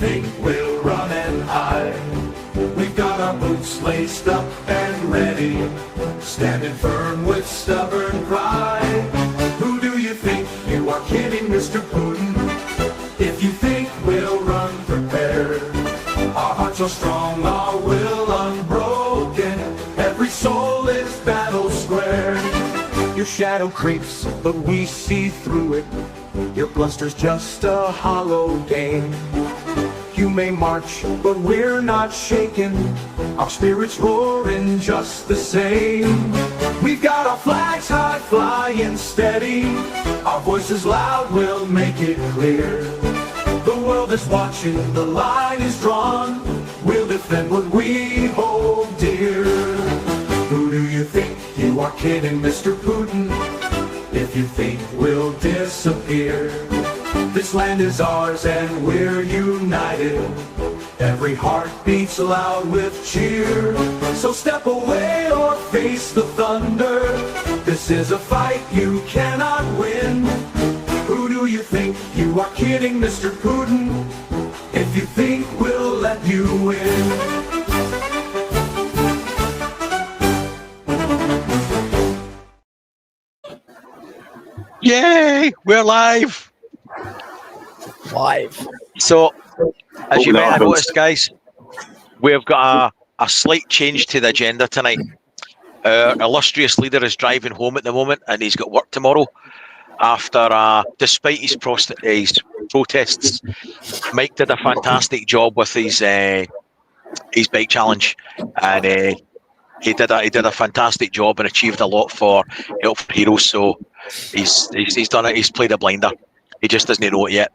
think we'll run and hide? We've got our boots laced up and ready, standing firm with stubborn pride. Who do you think you are kidding, Mr. Putin? If you think we'll run prepared, our hearts are strong, our will unbroken, every soul is battle squared. Your shadow creeps, but we see through it. Your bluster's just a hollow game. You may march, but we're not shaken. Our spirits roaring just the same. We've got our flags high, flying steady. Our voices loud, we'll make it clear. The world is watching, the line is drawn. We'll defend what we hold dear. Who do you think you are kidding, Mr. Putin? If you think we'll disappear. This land is ours and we're united. Every heart beats loud with cheer. So step away or face the thunder. This is a fight you cannot win. Who do you think you are kidding, Mr. Putin? If you think we'll let you win. Yay! We're live! Live. So, as you might have noticed, guys, we've got a slight change to the agenda tonight. Our illustrious leader is driving home at the moment and he's got work tomorrow. After, despite his protests, Mike did a fantastic job with his bike challenge, and he did a fantastic job and achieved a lot for Help for Heroes. So he's done it. He's played a blinder. He just doesn't know it yet.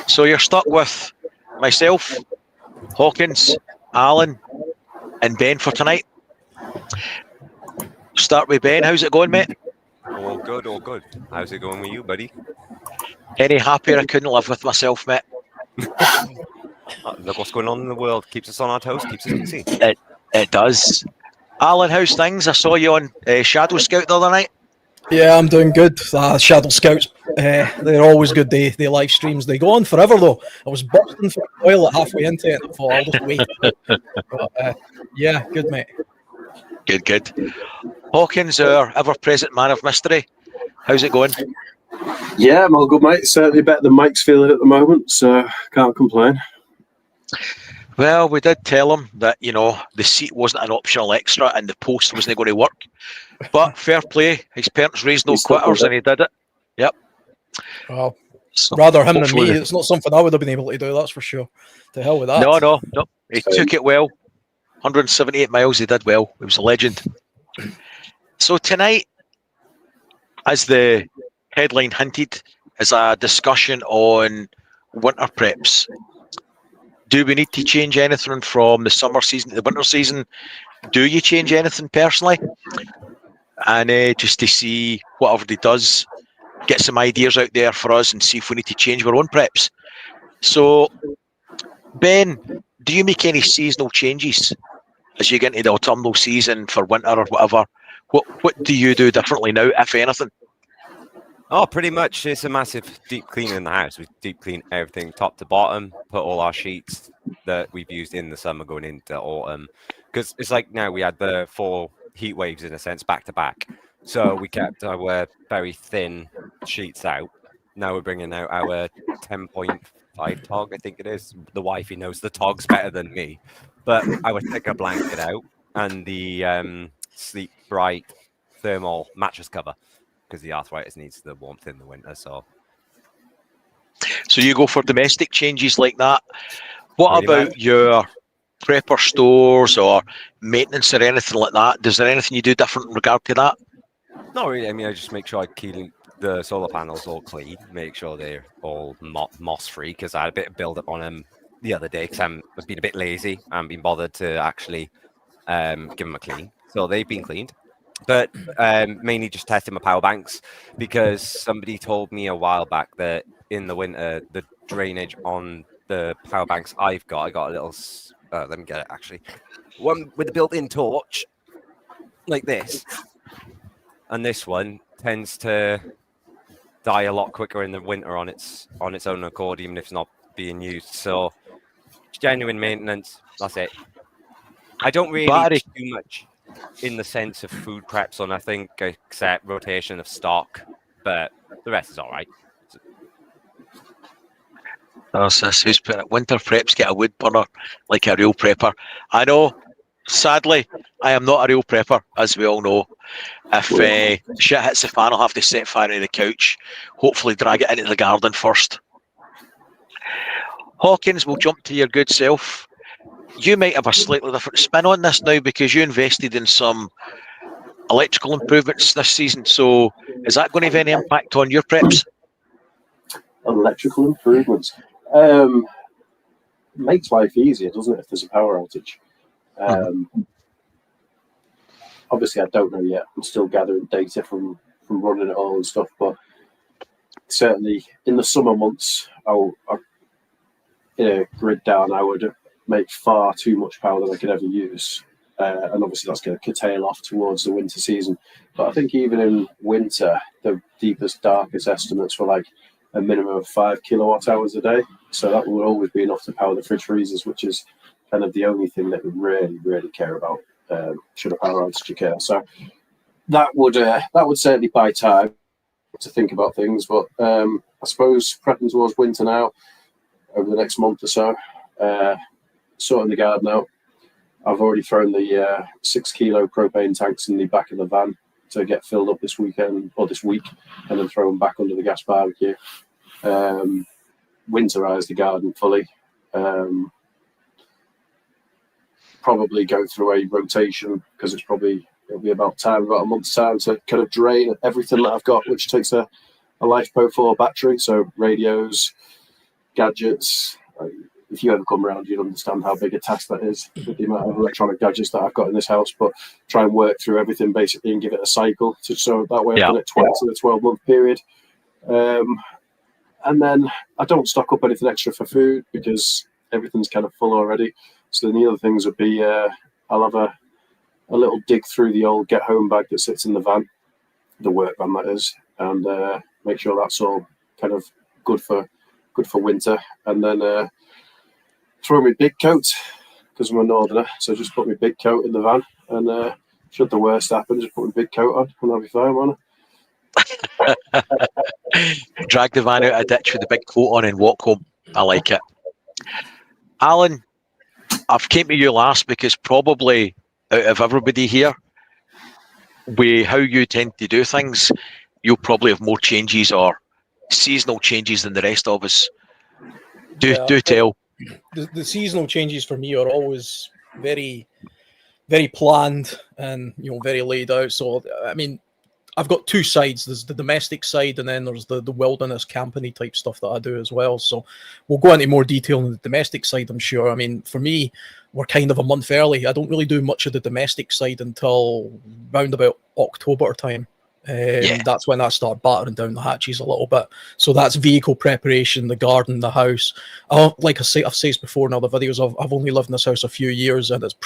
So you're stuck with myself, Hawkins, Alan, and Ben for tonight. Start with Ben. How's it going, mate? All good, all good. How's it going with you, buddy? Any happier? I couldn't live with myself, mate. Look what's going on in the world. Keeps us on our toes, keeps us busy. It does. Alan, how's things? I saw you on Shadow Scout the other night. Yeah, I'm doing good. Shadow Scouts, they're always good. They live streams. They go on forever though. I was bursting for the toilet halfway into it. I thought I'll just wait. But, yeah, good mate. Good. Hawkins, our ever-present man of mystery. How's it going? Yeah, I'm all good, mate. Certainly better than Mike's feeling at the moment, so can't complain. Well, we did tell him that, the seat wasn't an optional extra and the post wasn't going to work. But fair play, his parents raised no quitters and he did it. Yep. Well, so rather him than me. It's not something I would have been able to do, that's for sure. To hell with that. No. He took it well. 178 miles, he did well. He was a legend. So tonight, as the headline hinted, is a discussion on winter preps. Do we need to change anything from the summer season to the winter season? Do you change anything personally? And just to see what everybody does, get some ideas out there for us and see if we need to change our own preps. So, Ben, do you make any seasonal changes as you get into the autumnal season for winter or whatever? What do you do differently now, if anything? Oh, pretty much. It's a massive deep clean in the house. We deep clean everything top to bottom, put all our sheets that we've used in the summer going into autumn. Because it's like now we had the 4 heat waves, in a sense, back to back. So we kept our very thin sheets out. Now we're bringing out our 10.5 tog, I think it is. The wifey knows the togs better than me. But our thicker blanket out and the Sleep Bright thermal mattress cover, because the arthritis needs the warmth in the winter. So you go for domestic changes like that. What Pretty about much. your prepper stores or maintenance or anything like that? Is there anything you do different in regard to that? Not really. I mean, I just make sure I keep the solar panels all clean, make sure they're all moss free, because I had a bit of build up on them the other day because I've been a bit lazy and been bothered to actually give them a clean. So they've been cleaned. But mainly just testing my power banks, because somebody told me a while back that in the winter, the drainage on the power banks I got a little, let me get it actually, one with a built-in torch like this. And this one tends to die a lot quicker in the winter on its own accord, even if it's not being used. So genuine maintenance. That's it. I don't really Battery. do much in the sense of food preps on, I think, except rotation of stock, but the rest is all right. There's this who's put it, winter preps get a wood burner like a real prepper. I know, sadly, I am not a real prepper, as we all know. If shit hits the fan, I'll have to set fire to the couch, hopefully drag it into the garden first. Hawkins, we'll jump to your good self. You might have a slightly different spin on this now because you invested in some electrical improvements this season. So is that going to have any impact on your preps? Electrical improvements. Makes life easier, doesn't it, if there's a power outage? Obviously, I don't know yet. I'm still gathering data from running it all and stuff, but certainly in the summer months, in a grid down, I would make far too much power than I could ever use. And obviously that's going to curtail off towards the winter season. But I think even in winter, the deepest, darkest estimates were like a minimum of 5 kilowatt hours a day. So that would always be enough to power the fridge freezers, which is kind of the only thing that we really, really care about should a power outage occur. So that would certainly buy time to think about things. But I suppose prepping towards winter now, over the next month or so, sorting the garden out. I've already thrown the 6 kilo propane tanks in the back of the van to get filled up this weekend or this week, and then throw them back under the gas barbecue. Winterize the garden fully. Probably go through a rotation because it'll be about a month's time to kind of drain everything that I've got, which takes a LifePo 4 battery, so radios, gadgets. If you ever come around, you'd understand how big a task that is with the amount of electronic gadgets that I've got in this house. But try and work through everything basically and give it a cycle, so that way I've done it twice in a 12-month period. And then I don't stock up anything extra for food because everything's kind of full already. So then the other things would be I'll have a little dig through the old get home bag that sits in the van, the work van that is, and make sure that's all kind of good for winter. And then throw my big coat because I'm a northerner, so just put my big coat in the van, and should the worst happen, just put my big coat on and I'll be fine, won't I? Drag the van out of a ditch with the big coat on and walk home. I like it. Alan, I've came to you last because probably out of everybody here, with how you tend to do things, you'll probably have more changes or seasonal changes than the rest of us. Do tell. The seasonal changes for me are always very, very planned and very laid out. So I mean, I've got two sides. There's the domestic side, and then there's the wilderness camping type stuff that I do as well. So we'll go into more detail on the domestic side, I'm sure. I mean, for me, we're kind of a month early. I don't really do much of the domestic side until round about October time. That's when I start battering down the hatches a little bit. So that's vehicle preparation, the garden, the house. Like I've said before in other videos, I've only lived in this house a few years, and it's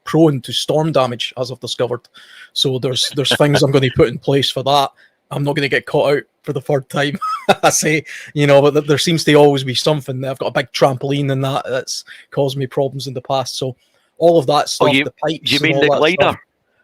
prone to storm damage, as I've discovered. So there's things I'm going to put in place for that. I'm not going to get caught out for the third time. I say, but there seems to always be something. I've got a big trampoline and that's caused me problems in the past. So all of that stuff, the pipes. You mean the glider? Stuff.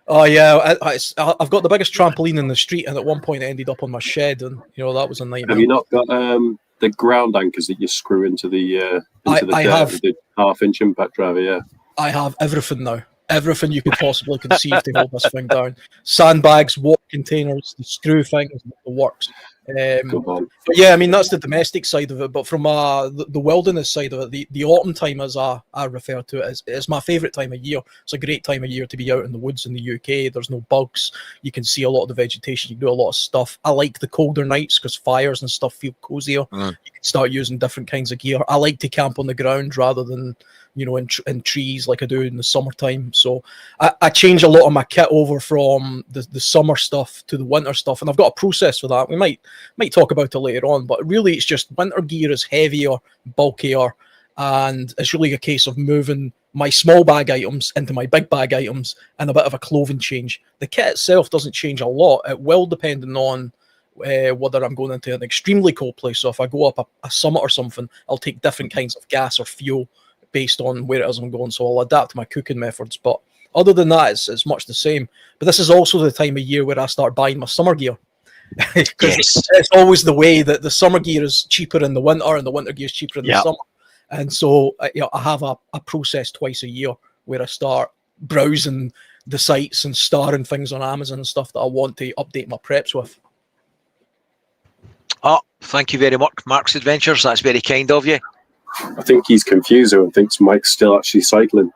Oh yeah, I've got the biggest trampoline in the street, and at one point it ended up on my shed, and that was a nightmare. Have you not got the ground anchors that you screw into the the half-inch impact driver? Yeah, I have everything now. Everything you could possibly conceive to hold this thing down. Sandbags, water containers, the screw things, the works. But yeah, I mean, that's the domestic side of it. But from the wilderness side of it, the autumn time, as I refer to it, is my favourite time of year. It's a great time of year to be out in the woods in the UK. There's no bugs. You can see a lot of the vegetation. You can do a lot of stuff. I like the colder nights because fires and stuff feel cozier. You can start using different kinds of gear. I like to camp on the ground rather than in trees like I do in the summertime. So I change a lot of my kit over from the summer stuff to the winter stuff, and I've got a process for that. We might talk about it later on, but really it's just winter gear is heavier, bulkier, and it's really a case of moving my small bag items into my big bag items and a bit of a clothing change. The kit itself doesn't change a lot. It will depending on whether I'm going into an extremely cold place. So if I go up a summit or something, I'll take different kinds of gas or fuel based on where it is I'm going. So I'll adapt my cooking methods. But other than that, it's much the same. But this is also the time of year where I start buying my summer gear. Yes. It's always the way that the summer gear is cheaper in the winter and the winter gear is cheaper in the summer. And so I have a process twice a year where I start browsing the sites and starring things on Amazon and stuff that I want to update my preps with. Oh, thank you very much, Mark's Adventures. That's very kind of you. I think he's confused and thinks Mike's still actually cycling.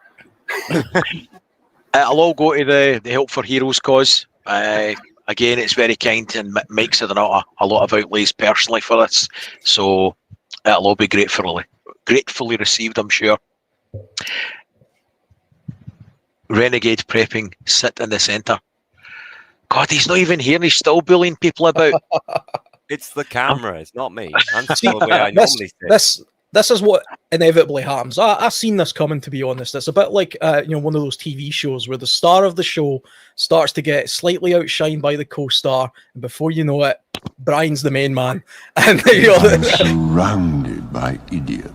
It'll all go to the Help for Heroes cause. Again, it's very kind, and Mike's had a lot of outlays personally for this, so it'll all be gratefully received, I'm sure. Renegade prepping, sit in the centre. God, he's not even here and he's still bullying people about. It's the camera, it's not me. I'm still the way I normally sit. This is what inevitably happens. I've seen this coming, to be honest. It's a bit like one of those TV shows where the star of the show starts to get slightly outshined by the co-star, and before you know it, Brian's the main man. And I'm surrounded by idiots.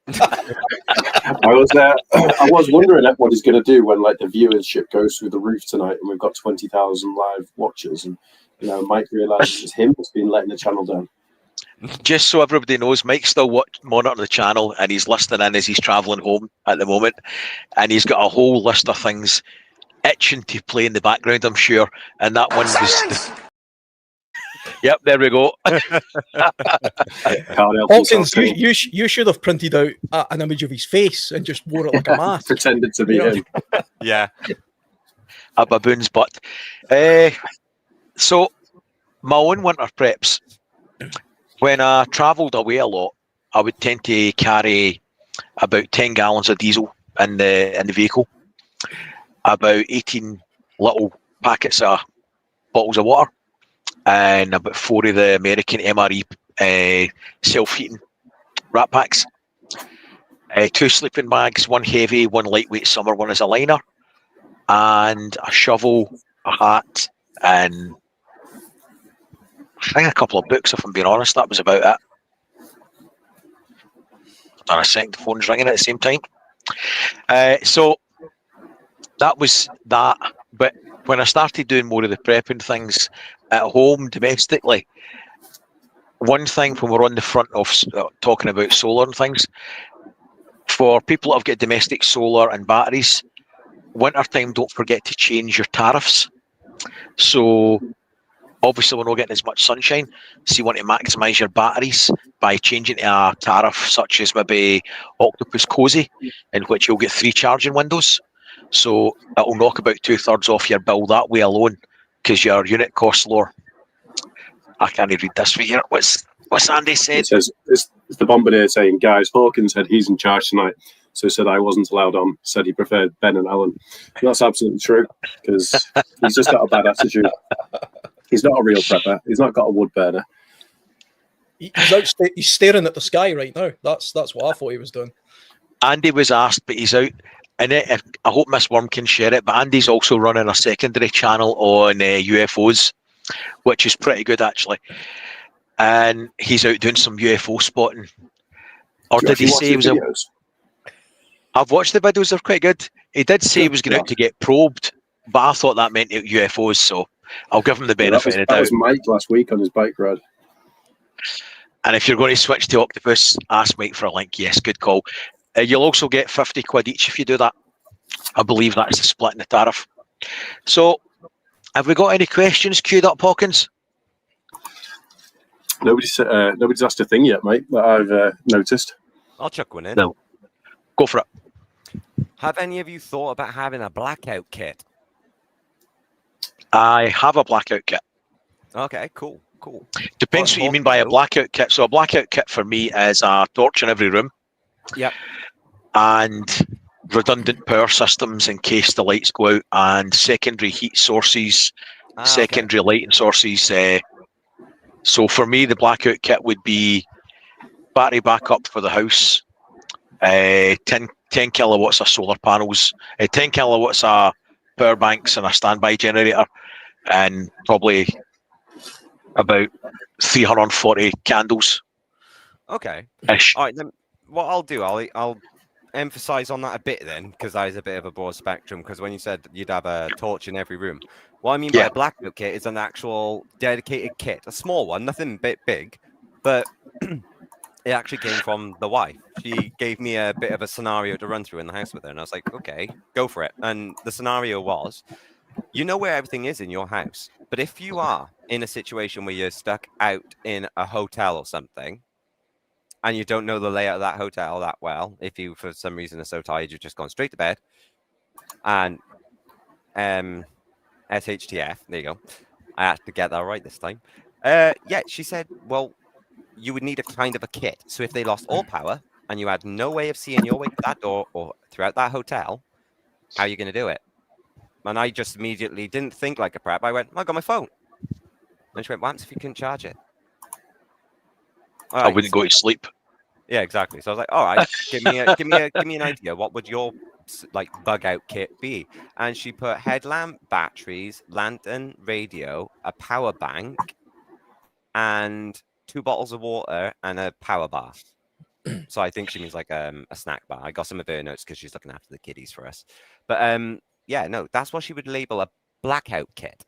I was wondering what he's going to do when like the viewership goes through the roof tonight, and we've got 20,000 live watchers, and Mike realizes it's him that's been letting the channel down. Just so everybody knows, Mike's still monitoring the channel, and he's listening in as he's travelling home at the moment, and he's got a whole list of things itching to play in the background, I'm sure, and that one was... Yep, there we go. Hawkins, you should have printed out an image of his face and just wore it like a mask. Pretended to be him. Yeah. A baboon's butt. So, my own winter preps. When I travelled away a lot, I would tend to carry about 10 gallons of diesel in the vehicle, about 18 little packets of bottles of water, and about 4 of the American MRE self-heating wrap packs, 2 sleeping bags, 1 heavy, 1 lightweight summer one as a liner, and a shovel, a hat, and I think a couple of books, if I'm being honest. That was about it. And a second, the phone's ringing at the same time. So that was that. But when I started doing more of the prepping things at home, domestically, one thing when we're on the front of talking about solar and things, for people that have got domestic solar and batteries, wintertime, don't forget to change your tariffs. So obviously we're not getting as much sunshine, so you want to maximise your batteries by changing to a tariff such as maybe Octopus Cozy, in which you'll get 3 charging windows. So it'll knock about 2/3 off your bill that way alone, because your unit costs lower. I can't read this for you. What's Andy said? It says, it's the Bombardier saying, guys, Hawkins said he's in charge tonight, so said I wasn't allowed on, said he preferred Ben and Alan. And that's absolutely true, because he's just got a bad attitude. He's not a real prepper. He's not got a wood burner. He's staring at the sky right now. That's what I thought he was doing. Andy was asked, but he's out. And I hope Miss Worm can share it, but Andy's also running a secondary channel on UFOs, which is pretty good, actually. And he's out doing some UFO spotting. Or did he say he was... I've watched the videos, they're quite good. He did say he was going out to get probed, but I thought that meant UFOs, so I'll give him the benefit of the doubt. That was Mike last week on his bike ride. And if you're going to switch to Octopus, ask Mike for a link. Yes, good call. You'll also get 50 quid each if you do that. I believe that's the split in the tariff. So, have we got any questions queued up, Hawkins? Nobody's asked a thing yet, mate, that I've noticed. I'll chuck one in. No. Go for it. Have any of you thought about having a blackout kit? I have a blackout kit. Okay, cool. Depends what you mean by a blackout kit. So a blackout kit for me is a torch in every room. Yep. And redundant power systems in case the lights go out, and secondary heat sources, secondary lighting sources. So for me, the blackout kit would be battery backup for the house, 10 kilowatts of solar panels, 10 kilowatts of power banks and a standby generator, and probably about 340 candles. Okay. Ish. All right, then what I'll do, I'll emphasize on that a bit then, because that is a bit of a broad spectrum. Because when you said you'd have a torch in every room, what I mean by a blackout kit is an actual dedicated kit, a small one, nothing big, but it actually came from the wife. She gave me a bit of a scenario to run through in the house with her, and I was like, okay, go for it. And the scenario was, you know where everything is in your house, but if you are in a situation where you're stuck out in a hotel or something, and you don't know the layout of that hotel that well, if you for some reason are so tired you've just gone straight to bed, and SHTF, there you go. I had to get that right this time. Yeah, she said, well, you would need a kind of a kit. So if they lost all power and you had no way of seeing your way to that door or throughout that hotel, how are you going to do it? And I just immediately didn't think like a prep. I went, I got my phone. And she went, what happens if you couldn't charge it? I wouldn't go to sleep. Yeah, exactly. So I was like, all right, give me an idea. What would your like bug out kit be? And she put headlamp, batteries, lantern, radio, a power bank, and 2 bottles of water and a power bar. So I think she means like a snack bar. I got some of her notes because she's looking after the kiddies for us. But yeah, no, that's what she would label a blackout kit.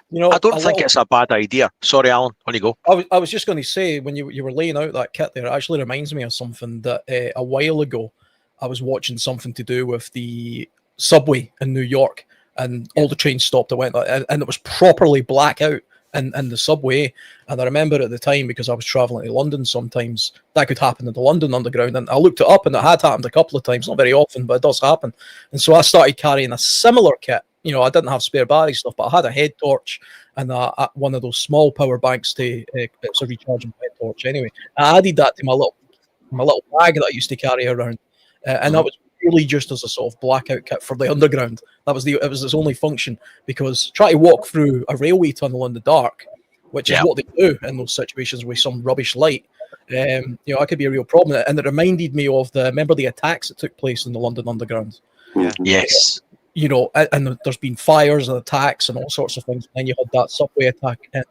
You know, I don't think it's a bad idea. Sorry, Alan, on you go. I was just going to say, when you were laying out that kit there, it actually reminds me of something that a while ago I was watching something to do with the subway in New York, and all the trains stopped. I went, and it was properly blackout in the subway. And I remember at the time, because I was traveling to London sometimes, that could happen in the London Underground. And I looked it up, and it had happened a couple of times, not very often, but it does happen. And so I started carrying a similar kit. You know, I didn't have spare battery stuff, but I had a head torch and one of those small power banks to it's a rechargeable head torch. Anyway, I added that to my little bag that I used to carry around, and that was really just as a sort of blackout kit for the underground. It was its only function, because try to walk through a railway tunnel in the dark, which is what they do in those situations with some rubbish light. You know, that could be a real problem. And it reminded me of remember the attacks that took place in the London Underground. Yeah. Yes. You know, and there's been fires and attacks and all sorts of things. And then you had that subway attack in,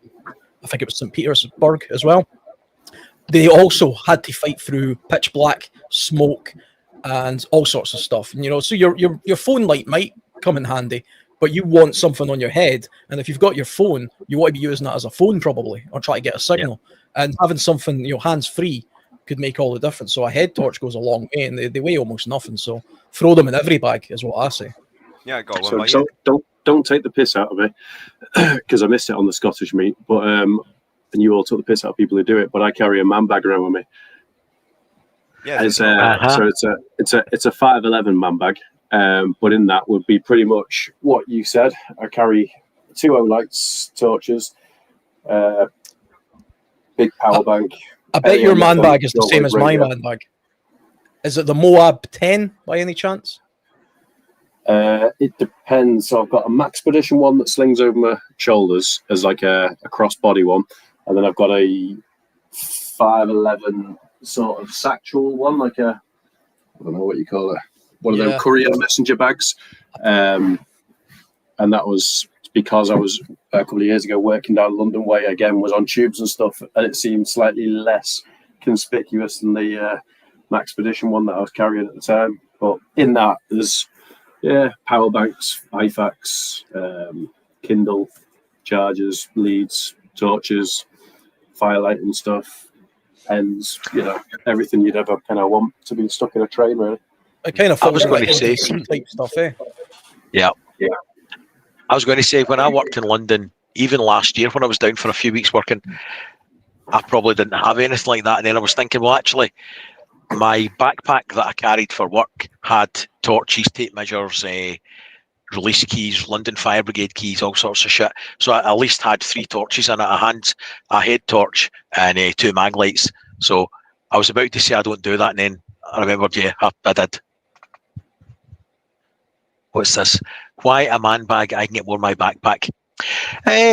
I think it was St. Petersburg as well. They also had to fight through pitch black smoke and all sorts of stuff. And, you know, so your phone light might come in handy, but you want something on your head. And if you've got your phone, you want to be using that as a phone probably, or try to get a signal. Yeah. And having something, you know, hands-free could make all the difference. So a head torch goes a long way, and they weigh almost nothing. So throw them in every bag is what I say. Yeah, I got one. So don't take the piss out of me, because I missed it on the Scottish meet. But and you all took the piss out of people who do it. But I carry a man bag around with me. Yeah, so it's a 511 man bag. But in that would be pretty much what you said. I carry 2 lights, torches, big power bank. I bet your man bag is the same as my man bag. Is it the Moab 10 by any chance? It depends. So I've got a Maxpedition one that slings over my shoulders as like a crossbody one, and then I've got a 511 sort of satchel one, like I don't know what you call it, one of them courier messenger bags. And that was because I was a couple of years ago working down London Way again, was on tubes and stuff, and it seemed slightly less conspicuous than the Maxpedition one that I was carrying at the time. But in that, there's power banks, IFACs, Kindle chargers, leads, torches, firelight and stuff, pens, you know, everything you'd ever kind of want to be stuck in a train, really. It kind of I was going to say type stuff, eh? Yeah. I was going to say, when I worked in London, even last year when I was down for a few weeks working, I probably didn't have anything like that. And then I was thinking, well, actually, my backpack that I carried for work had torches, tape measures, release keys, London Fire Brigade keys, all sorts of shit. So I at least had 3 torches in it, a head torch, and 2 mag lights. So I was about to say I don't do that, and then I remembered, I did. What's this? Why a man bag? I can get more in my backpack.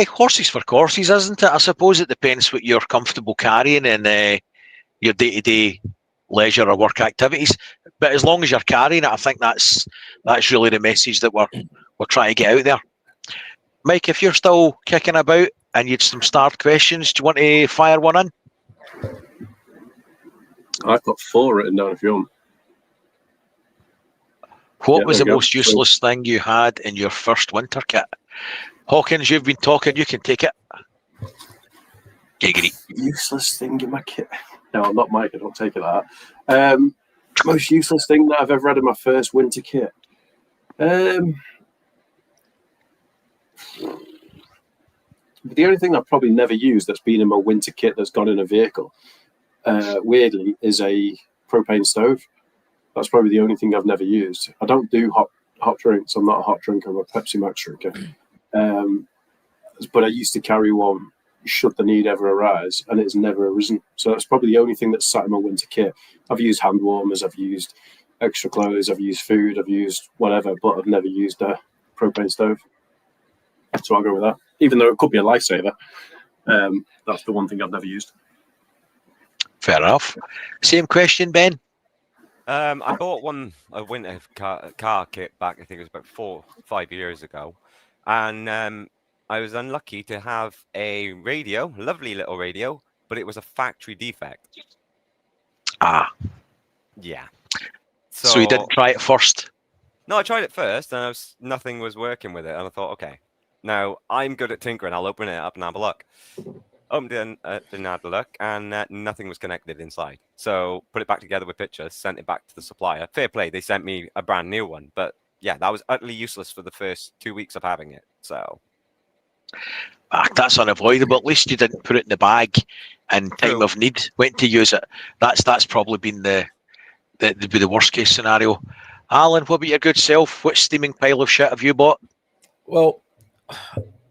Horses for courses, isn't it? I suppose it depends what you're comfortable carrying in your day-to-day leisure or work activities. But as long as you're carrying it, I think that's really the message that we're trying to get out there. Mike, if you're still kicking about and you'd some starred questions, do you want to fire one in? I've got 4 written down if you want. What was there the you go. most useless thing you had in your first winter kit? Hawkins, you've been talking. You can take it. Giggity. Useless thing in my kit. No, I'm not Mike. I don't take it like that. Most useless thing that I've ever had in my first winter kit. The only thing I've probably never used that's been in my winter kit that's gone in a vehicle, weirdly, is a propane stove. That's probably the only thing I've never used. I don't do hot drinks. I'm not a hot drinker. I'm a Pepsi Max drinker. But I used to carry one should the need ever arise, and it's never arisen. So that's probably the only thing that's sat in my winter kit. I've used hand warmers, I've used extra clothes, I've used food, I've used whatever, but I've never used a propane stove. So I'll go with that. Even though it could be a lifesaver, that's the one thing I've never used. Fair enough. Same question, Ben. I bought a winter car kit back, I think it was about 4 or 5 years ago. And I was unlucky to have a radio, lovely little radio, but it was a factory defect. Ah. Yeah. So you didn't try it first? No, I tried it first, and nothing was working with it. And I thought, okay, now I'm good at tinkering. I'll open it up and have a look. Didn't have a look, and nothing was connected inside. So put it back together with pictures, sent it back to the supplier. Fair play, they sent me a brand new one. But yeah, that was utterly useless for the first 2 weeks of having it. So that's unavoidable. At least you didn't put it in the bag in time of need. Went to use it. That's probably been the worst case scenario. Alan, what about your good self? Which steaming pile of shit have you bought? Well,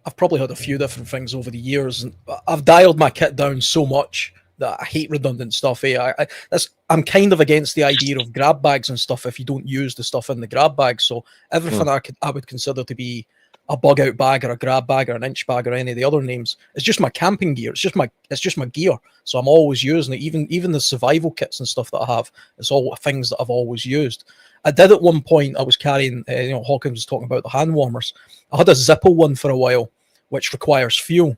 I've probably had a few different things over the years, and I've dialed my kit down so much that I hate redundant stuff. I'm kind of against the idea of grab bags and stuff if you don't use the stuff in the grab bag. So everything I would consider to be a bug out bag or a grab bag or an inch bag or any of the other names, it's just my camping gear. It's just my gear. So I'm always using it. Even the survival kits and stuff that I have, it's all things that I've always used. I did at one point, I was carrying, Hawkins was talking about the hand warmers. I had a Zippo one for a while, which requires fuel.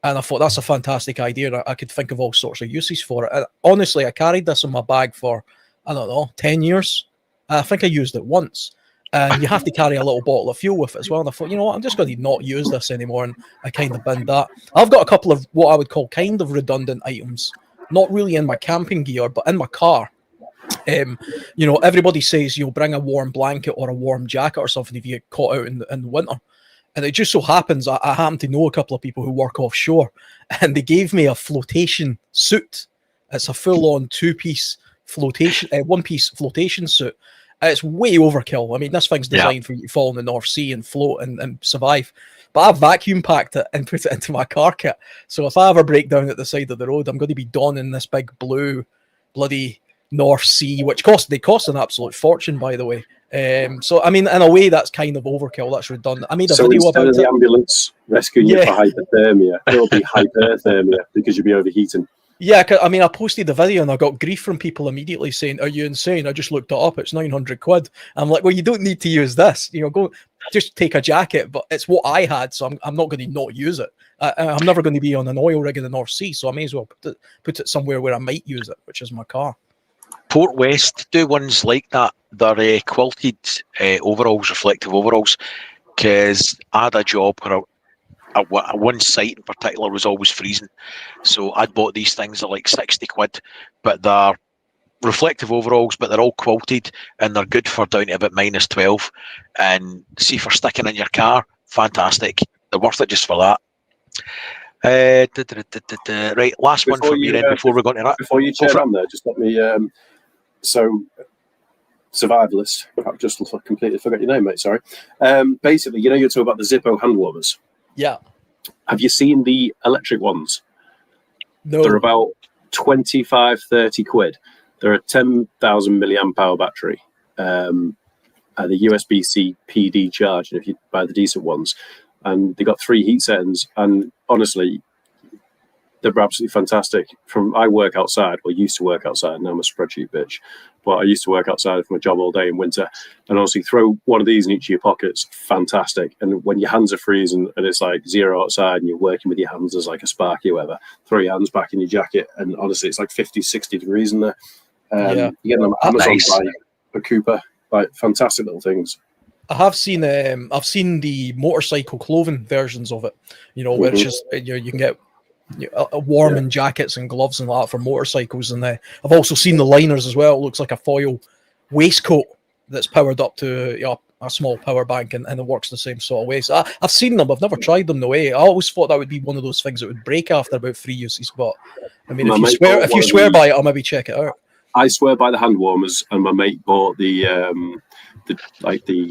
And I thought that's a fantastic idea. And I could think of all sorts of uses for it. And honestly, I carried this in my bag for, 10 years. I think I used it once. And you have to carry a little bottle of fuel with it as well. And I thought, you know what, I'm just going to not use this anymore. And I kind of binned that. I've got a couple of what I would call kind of redundant items, not really in my camping gear, but in my car. Everybody says you'll bring a warm blanket or a warm jacket or something if you get caught out in the winter. And it just so happens I happen to know a couple of people who work offshore, and they gave me a flotation suit. It's a full-on one-piece flotation suit. It's way overkill. I mean, this thing's designed for you to fall in the North Sea and float and survive. But I've vacuum packed it and put it into my car kit. So if I ever break down at the side of the road, I'm going to be donning this big blue bloody North Sea, which cost an absolute fortune, by the way. So I mean, in a way, that's kind of overkill. That's redundant. I made a video about the ambulance rescuing you for hypothermia, it'll be hyperthermia because you'll be overheating. Yeah, I mean, I posted the video and I got grief from people immediately saying, "Are you insane? I just looked it up. It's 900 quid." I'm like, well, you don't need to use this. Go just take a jacket. But it's what I had, so I'm not going to not use it. I'm never going to be on an oil rig in the North Sea, so I may as well put it somewhere where I might use it, which is my car. Port West do ones like that. They're quilted overalls, reflective overalls, because I had a job where one site in particular was always freezing. So I'd bought these things at like 60 quid, but they're reflective overalls, but they're all quilted and they're good for down to about -12. And see, for sticking in your car, fantastic. They're worth it just for that. Right, last one from me then before we go into that. Before you chair on there, just let me. So, survivalist. I've just completely forgot your name, mate. Sorry. Basically, you're talking about the Zippo hand warmers. Yeah. Have you seen the electric ones? No. They're about 25, 30 quid. They're a 10,000 milliamp hour battery. The USB-C PD charge, and if you buy the decent ones, and they got 3 heat settings. And honestly, they're absolutely fantastic. I work outside, or used to work outside. Now I'm a spreadsheet bitch, but I used to work outside for my job all day in winter. And honestly, throw one of these in each of your pockets, fantastic. And when your hands are freezing and it's like 0 outside and you're working with your hands, there's like a sparky or whatever, throw your hands back in your jacket. And honestly, it's like 50, 60 degrees in there. You get them on Amazon by a Cooper Like fantastic little things. I've seen the motorcycle clothing versions of it, which is you can get warming jackets and gloves and that for motorcycles, and I've also seen the liners as well. It looks like a foil waistcoat that's powered up to a small power bank, and it works the same sort of way. So I've seen them. I've never tried them. I always thought that would be one of those things that would break after about 3 uses. But I mean, if you swear by it, I'll maybe check it out. I swear by the hand warmers, and my mate bought the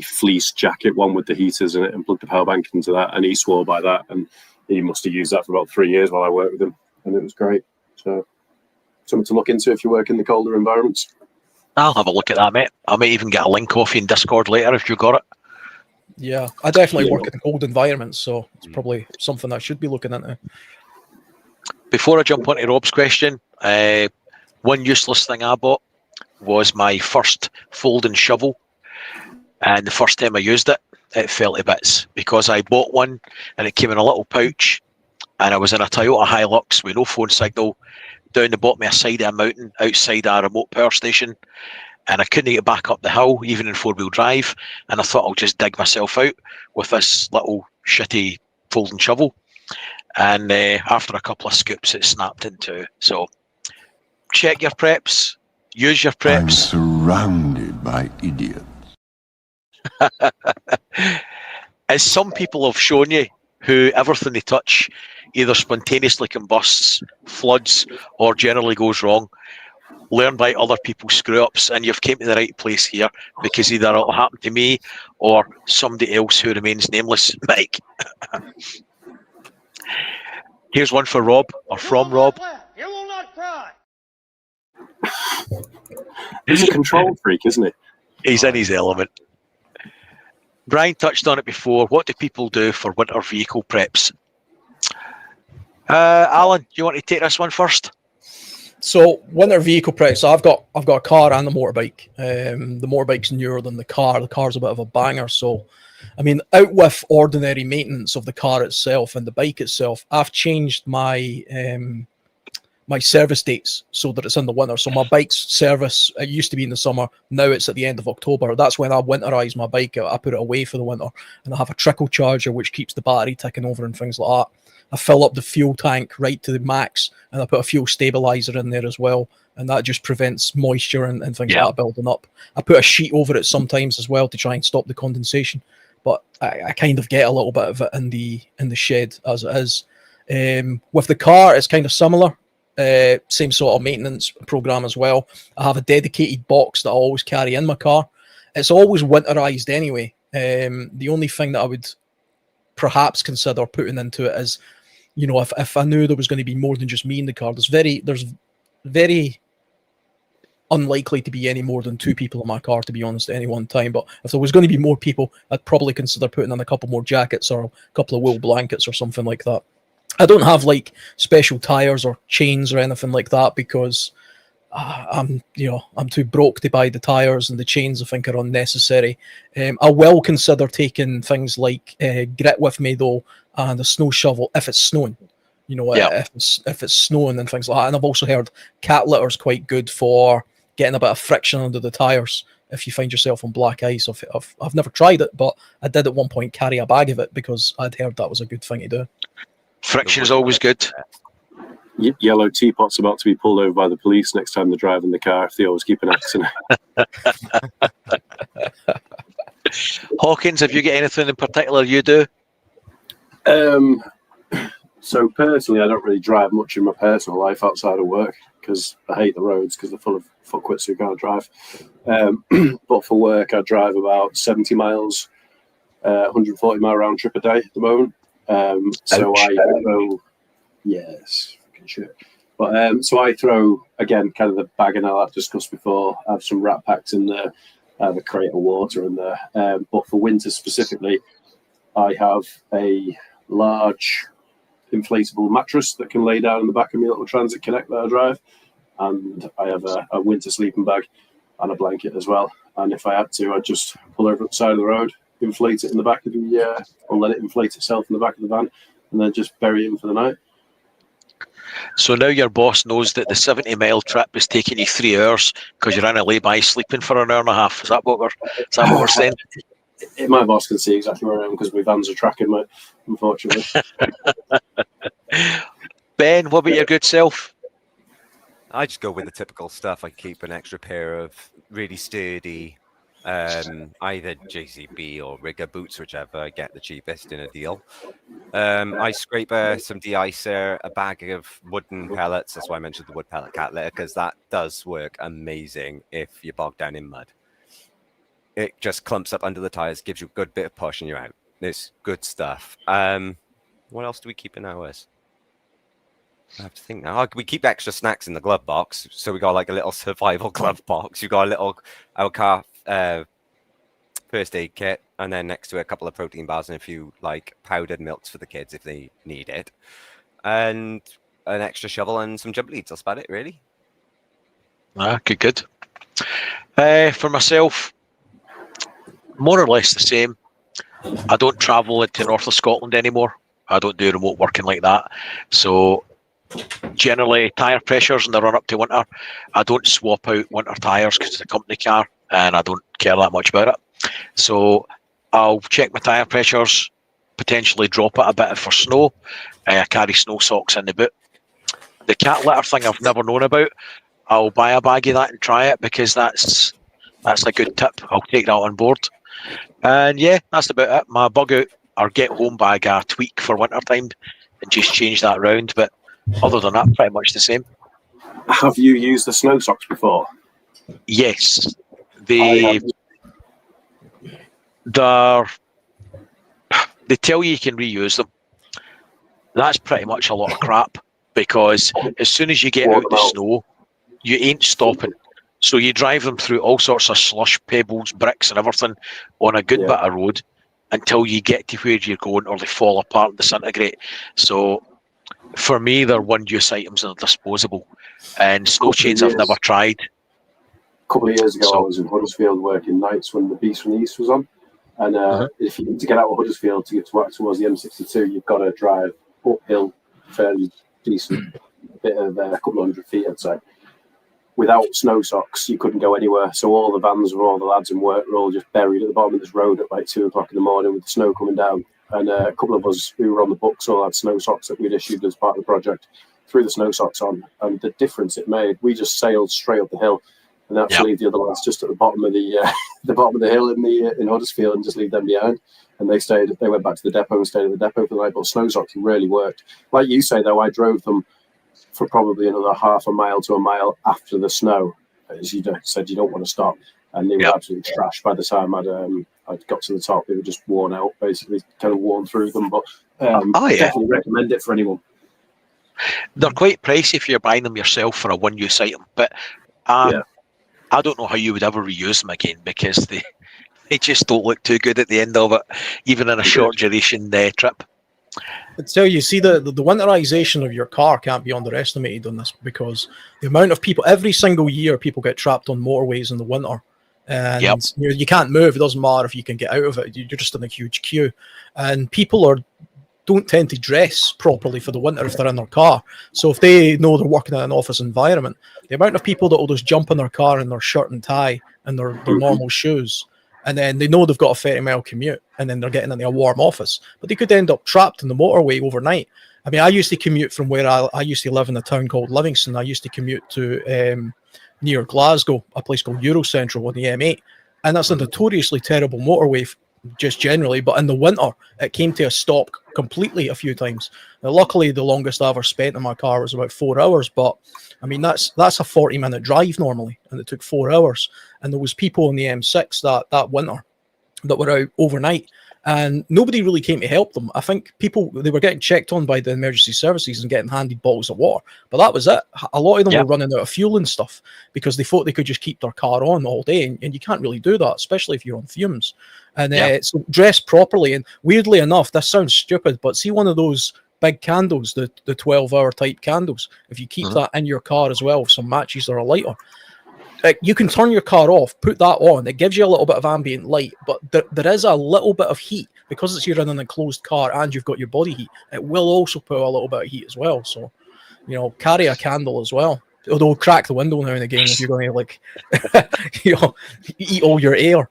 fleece jacket one with the heaters in it and plugged the power bank into that, and he swore by that, and he must have used that for about 3 years while I worked with him, and it was great. So something to look into if you work in the colder environments. I'll have a look at that, mate. I might even get a link off you in Discord later if you got it. Yeah, I definitely work in cold environments, so it's probably something I should be looking into. Before I jump onto Rob's question, one useless thing I bought was my first folding shovel, and the first time I used it, it fell to bits because I bought one and it came in a little pouch, and I was in a Toyota Hilux with no phone signal down the bottom of a side of a mountain outside a remote power station, and I couldn't get back up the hill even in 4-wheel drive, and I thought I'll just dig myself out with this little shitty folding shovel, and after a couple of scoops it snapped in two. So check your preps, use your preps. I'm surrounded by idiots. As some people have shown you, who everything they touch either spontaneously combusts, floods, or generally goes wrong, learn by other people's screw-ups, and you've came to the right place here, because either it'll happen to me or somebody else who remains nameless. Mike. Here's one for Rob, or from Rob. You will not cry. He's a control freak, isn't he? He's in his element. Brian touched on it before. What do people do for winter vehicle preps? Alan, do you want to take this one first? So winter vehicle preps. So I've got a car and a motorbike. The motorbike's newer than the car. The car's a bit of a banger. So, I mean, out with ordinary maintenance of the car itself and the bike itself, I've changed my my service dates so that it's in the winter. So my bike's service, it used to be in the summer, now it's at the end of October. That's when I winterize my bike. I put it away for the winter, and I have a trickle charger which keeps the battery ticking over and things like that. I fill up the fuel tank right to the max, and I put a fuel stabilizer in there as well, and that just prevents moisture and things like that building up. I put a sheet over it sometimes as well to try and stop the condensation, but I kind of get a little bit of it in the shed as it is. With the car, it's kind of similar. Same sort of maintenance program as well. I have a dedicated box that I always carry in my car. It's always winterized anyway. The only thing that I would perhaps consider putting into it is, if I knew there was going to be more than just me in the car, there's very unlikely to be any more than 2 people in my car, to be honest, at any one time. But if there was going to be more people, I'd probably consider putting in a couple more jackets or a couple of wool blankets or something like that. I don't have like special tires or chains or anything like that because I'm too broke to buy the tires, and the chains I think are unnecessary. I will consider taking things like grit with me though, and a snow shovel if it's snowing. If it's snowing and things like that. And I've also heard cat litter is quite good for getting a bit of friction under the tires if you find yourself on black ice. I've never tried it, but I did at one point carry a bag of it because I'd heard that was a good thing to do. Friction is always good. Yellow teapot's about to be pulled over by the police next time they're driving the car if they always keep an accident. Hawkins, have you got anything in particular you do? So personally, I don't really drive much in my personal life outside of work because I hate the roads because they're full of fuckwits who can't drive. But for work, I drive about 70 miles, 140 mile round trip a day at the moment. So I throw, yes, fucking shit. But so I throw, again, kind of the bag and I've discussed before. I have some rat packs in there. I have a crate of water in there. But for winter specifically, I have a large inflatable mattress that can lay down in the back of my little Transit Connect that I drive. And I have a winter sleeping bag and a blanket as well. And if I had to, I'd just pull over at the side of the road, inflate it in the back of the or let it inflate itself in the back of the van, and then just bury it in for the night. So now your boss knows that the 70-mile trip is taking you 3 hours because you're in a lay-by sleeping for an hour and a half. Is that what we're saying? My boss can see exactly where I am because my vans are tracking me, unfortunately. Ben, what about your good self? I just go with the typical stuff. I keep an extra pair of really sturdy, either JCB or rigger boots, whichever I get the cheapest in a deal. I scrape some de-icer, a bag of wooden pellets. That's why I mentioned the wood pellet cat litter, because that does work amazing if you're bogged down in mud. It just clumps up under the tires, gives you a good bit of push, and you're out. It's good stuff. What else do we keep in ours? I have to think now. We keep extra snacks in the glove box, so we got like a little survival glove box. You got a little our car first aid kit, and then next to it, a couple of protein bars and a few like powdered milks for the kids if they need it, and an extra shovel and some jump leads. That's about it, really. Good. For myself, more or less the same. I don't travel into north of Scotland anymore. I don't do remote working like that. So generally, tyre pressures in the run up to winter. I don't swap out winter tyres because it's a company car and I don't care that much about it. So I'll check my tyre pressures, potentially drop it a bit for snow. I carry snow socks in the boot. The cat litter thing I've never known about. I'll buy a bag of that and try it because that's a good tip. I'll take that on board. And yeah, that's about it. My bug out or get home bag I tweak for winter time and just change that round. But other than that, pretty much the same. Have you used the snow socks before? Yes. They tell you can reuse them. That's pretty much a lot of crap because as soon as you get out the snow, you ain't stopping. So you drive them through all sorts of slush, pebbles, bricks and everything on a good bit of road until you get to where you're going or they fall apart and disintegrate. So for me, they're one-use items and they're disposable. And snow chains I've never tried. A couple of years ago, I was in Huddersfield working nights when the Beast from the East was on. And if you to get out of Huddersfield to get to work towards the M62, you've got to drive uphill, fairly decent bit of a couple of 100 feet, I'd say. Without snow socks, you couldn't go anywhere. So all the vans of all the lads in work were all just buried at the bottom of this road at like 2 o'clock in the morning with the snow coming down. And a couple of us who were on the books all had snow socks that we'd issued as part of the project. Threw the snow socks on, and the difference it made, we just sailed straight up the hill and had to leave the other lads just at the bottom of the bottom of the hill in Huddersfield and just leave them behind. And they went back to the depot and stayed at the depot for the night. But snow socks really worked. Like you say, though, I drove them for probably another half a mile to a mile after the snow. As you said, you don't want to stop. And they were absolutely trashed by the time I'd got to the top. They were just worn out, basically, kind of worn through them. But definitely recommend it for anyone. They're quite pricey if you're buying them yourself for a one-use item. But I don't know how you would ever reuse them again because they just don't look too good at the end of it, even in a short duration trip. So you see the winterization of your car can't be underestimated on this because the amount of people every single year people get trapped on motorways in the winter and you can't move. It doesn't matter if you can get out of it. You're just in a huge queue and people don't tend to dress properly for the winter if they're in their car. So if they know they're working in an office environment, the amount of people that will just jump in their car in their shirt and tie and their normal shoes, and then they know they've got a 30-mile commute, and then they're getting into a warm office, but they could end up trapped in the motorway overnight. I mean, I used to commute from where I used to live in a town called Livingston. I used to commute to near Glasgow, a place called Eurocentral on the M8, and that's a notoriously terrible motorway just generally, but in the winter it came to a stop completely a few times. Now, luckily the longest I ever spent in my car was about 4 hours, but I mean that's a 40-minute drive normally, and it took 4 hours. And there was people on the M6 that winter that were out overnight, and nobody really came to help them. I think they were getting checked on by the emergency services and getting handed bottles of water, but that was it. A lot of them were running out of fuel and stuff because they thought they could just keep their car on all day, and you can't really do that, especially if you're on fumes. And so dress properly. And weirdly enough, this sounds stupid, but see one of those big candles, the 12-hour type candles, if you keep that in your car as well with some matches or a lighter, you can turn your car off, put that on. It gives you a little bit of ambient light, but there is a little bit of heat because you're in an enclosed car and you've got your body heat. It will also put a little bit of heat as well. So carry a candle as well. Although crack the window now and again if you're going to like, eat all your air.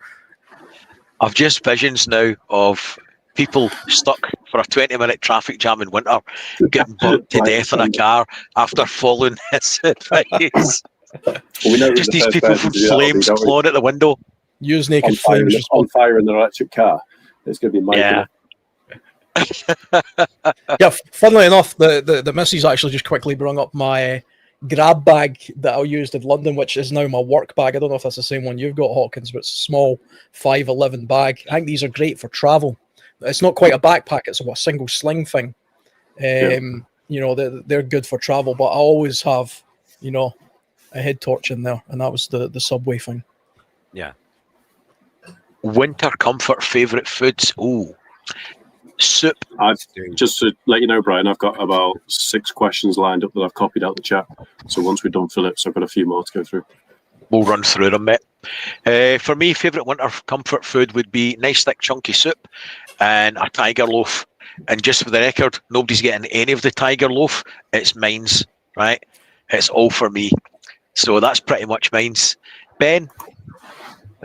I've just visions now of people stuck for a 20-minute traffic jam in winter, getting burnt to death in a car after following this advice. We know Just the these first people person from to do that will be, flames don't we? clawing at the window. Use naked flames. on fire in an electric car. It's going to be Michael. Yeah. Funnily enough, the missus actually just quickly brought up my grab bag that I used in London, which is now my work bag. I don't know if that's the same one you've got, Hawkins, but it's a small 5'11" bag. I think these are great for travel. It's not quite a backpack; it's a single sling thing. They're good for travel, but I always have, a head torch in there, and that was the subway thing. Yeah. Winter comfort favourite foods. Ooh, soup. Just to let you know, Brian, I've got about 6 questions lined up that I've copied out the chat. So once we're done, Phillips, I've got a few more to go through. We'll run through them, mate. For me, favourite winter comfort food would be nice thick chunky soup and a tiger loaf. And just for the record, nobody's getting any of the tiger loaf. It's mine's, right? It's all for me. So that's pretty much mine's. Ben?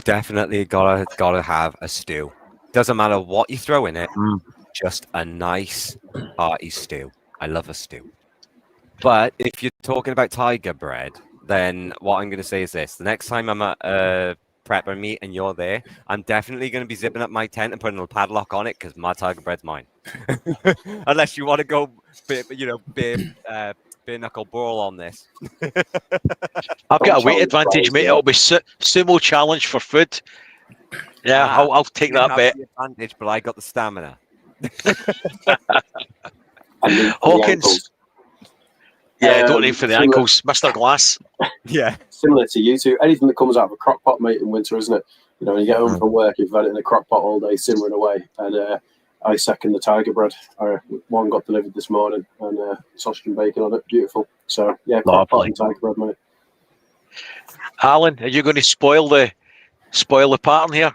Definitely gotta have a stew. Doesn't matter what you throw in it, just a nice hearty stew. I love a stew. But if you're talking about tiger bread, then what I'm going to say is this. The next time I'm at prepper meet and you're there, I'm definitely going to be zipping up my tent and putting a padlock on it because my tiger bread's mine. Unless you want to go, bare knuckle brawl on this. I've got a weight advantage, mate. It'll be sumo challenge for food. Yeah, I'll take that bet. Advantage, but I got the stamina. Hawkins. Yeah, don't aim for the ankles, Mr. Glass. Yeah. Similar to you two, anything that comes out of a crock pot, mate, in winter, isn't it? When you get home from work, you've had it in a crock pot all day, simmering away. And I second the tiger bread. One got delivered this morning, and sausage and bacon on it. Beautiful. So, yeah, crock pot and tiger bread, mate. Alan, are you going to spoil the pattern here?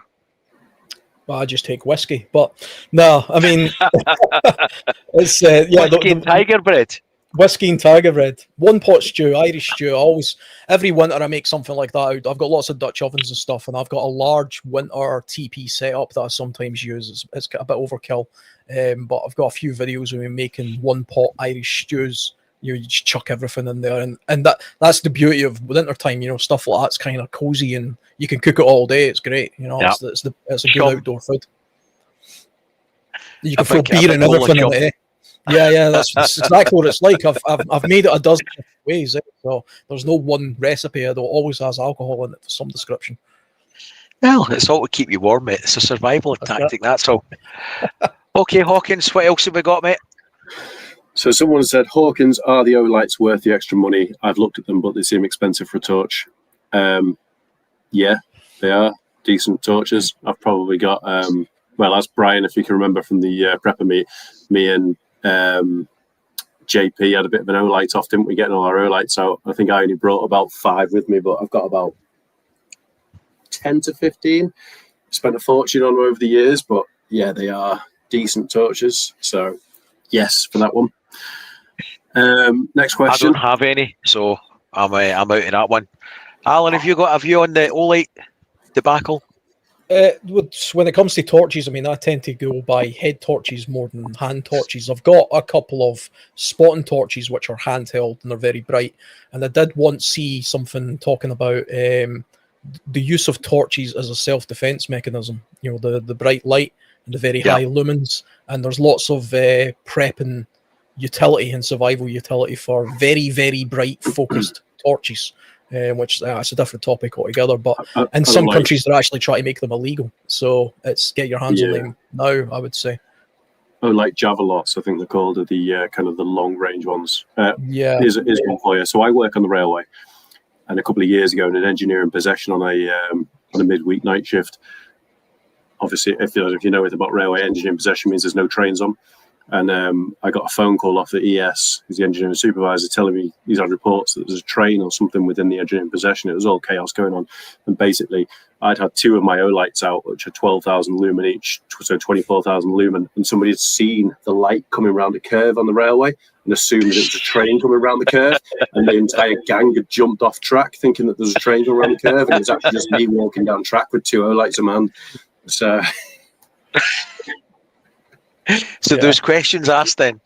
Well, I just take whiskey, but no, I mean, it's whiskey and tiger bread. Whiskey and tiger bread, one pot stew, Irish stew. Every winter I make something like that. I've got lots of Dutch ovens and stuff, and I've got a large winter TP setup that I sometimes use. It's a bit overkill, but I've got a few videos of me making one pot Irish stews. You just chuck everything in there, and that's the beauty of winter time. Stuff like that's kind of cozy, and you can cook it all day. It's great. It's a good outdoor food. You can throw beer and everything in it. Yeah, that's exactly what it's like. I've made it a dozen ways, so there's no one recipe. It always has alcohol in it for some description. Well, it's all to keep you warm, mate. It's a survival tactic, that's all. Okay, Hawkins, what else have we got, mate? So someone said, Hawkins, are the O-lights worth the extra money? I've looked at them, but they seem expensive for a torch. Yeah, they are decent torches. I've probably got, as Brian, if you can remember from the prepper meet, me and JP had a bit of an O-light off, didn't we, getting all our O-lights out? I think I only brought about 5 with me, but I've got about 10 to 15. Spent a fortune on them over the years, but yeah, they are decent torches. So yes, for that one. Next question. I don't have any, so I'm out of that one. Alan, have you got a view on the O-light debacle? When it comes to torches, I mean, I tend to go by head torches more than hand torches. I've got a couple of spotting torches which are handheld and they're very bright. And I did once see something talking about the use of torches as a self-defense mechanism. The bright light and the very high lumens. And there's lots of prepping utility and survival utility for very, very bright focused torches. Which it's a different topic altogether, but in some countries they're actually trying to make them illegal. So it's get your hands on them now, I would say. Oh, like Javalots, I think they're called, are the kind of the long range ones. Here's one for you. So I work on the railway, and a couple of years ago in an engineering possession on a midweek night shift. Obviously, if you know anything about railway, engineering possession means there's no trains on. And I got a phone call off the ES, who's the engineering supervisor, telling me he's had reports that there's a train or something within the engineering possession. It was all chaos going on. And basically, I'd had 2 of my O lights out, which are 12,000 lumen each, so 24,000 lumen. And somebody had seen the light coming around a curve on the railway and assumed that it was a train coming around the curve. And the entire gang had jumped off track thinking that there's a train coming around the curve. And it was actually just me walking down track with 2 O lights in my hand. So... So those questions asked then.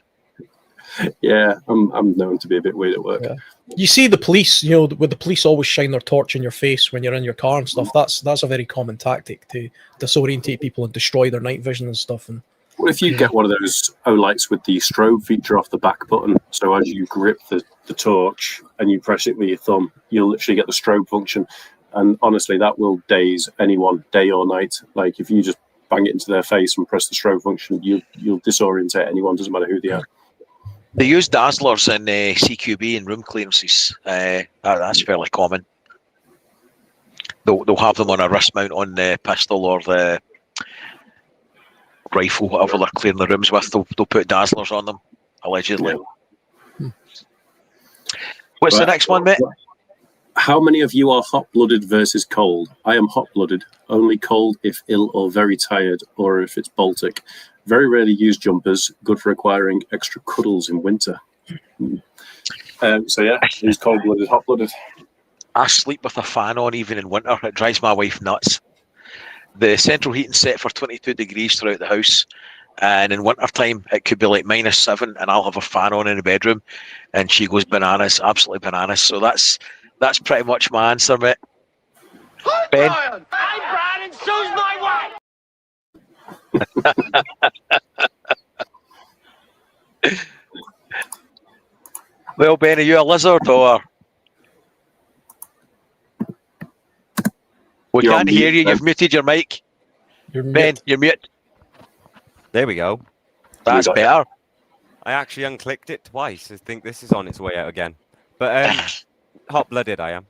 Yeah, I'm known to be a bit weird at work. Yeah. You see the police, you know, with the police always shine their torch in your face when you're in your car and stuff. That's a very common tactic to disorientate people and destroy their night vision and stuff. And What if you get one of those O-lights with the strobe feature off the back button? So as you grip the torch and you press it with your thumb, you'll literally get the strobe function. And honestly, that will daze anyone, day or night. Like if you just bang it into their face and press the strobe function, you'll disorientate anyone, doesn't matter who they are. They use dazzlers in CQB and room clearances. That's fairly common. They'll have them on a wrist mount on the pistol or the rifle, whatever they're clearing the rooms with. They'll put dazzlers on them, allegedly. Yeah. What's the next one, mate? How many of you are hot-blooded versus cold? I am hot-blooded, only cold if ill or very tired, or if it's Baltic. Very rarely use jumpers, good for acquiring extra cuddles in winter. So yeah, who's cold-blooded, hot-blooded? I sleep with a fan on even in winter. It drives my wife nuts. The central heating's set for 22 degrees throughout the house. And in winter time, it could be like -7, and I'll have a fan on in the bedroom, and she goes bananas, absolutely bananas. So that's pretty much my answer, mate. Ben? I'm Brian, and so's my wife! Well, Ben, are you a lizard or? We You're can't on hear mute, you. Ben. You've muted your mic. you're Ben, you're mute. There we go. That's We got better. I actually unclicked it twice. I think this is on its way out again. But hot-blooded I am.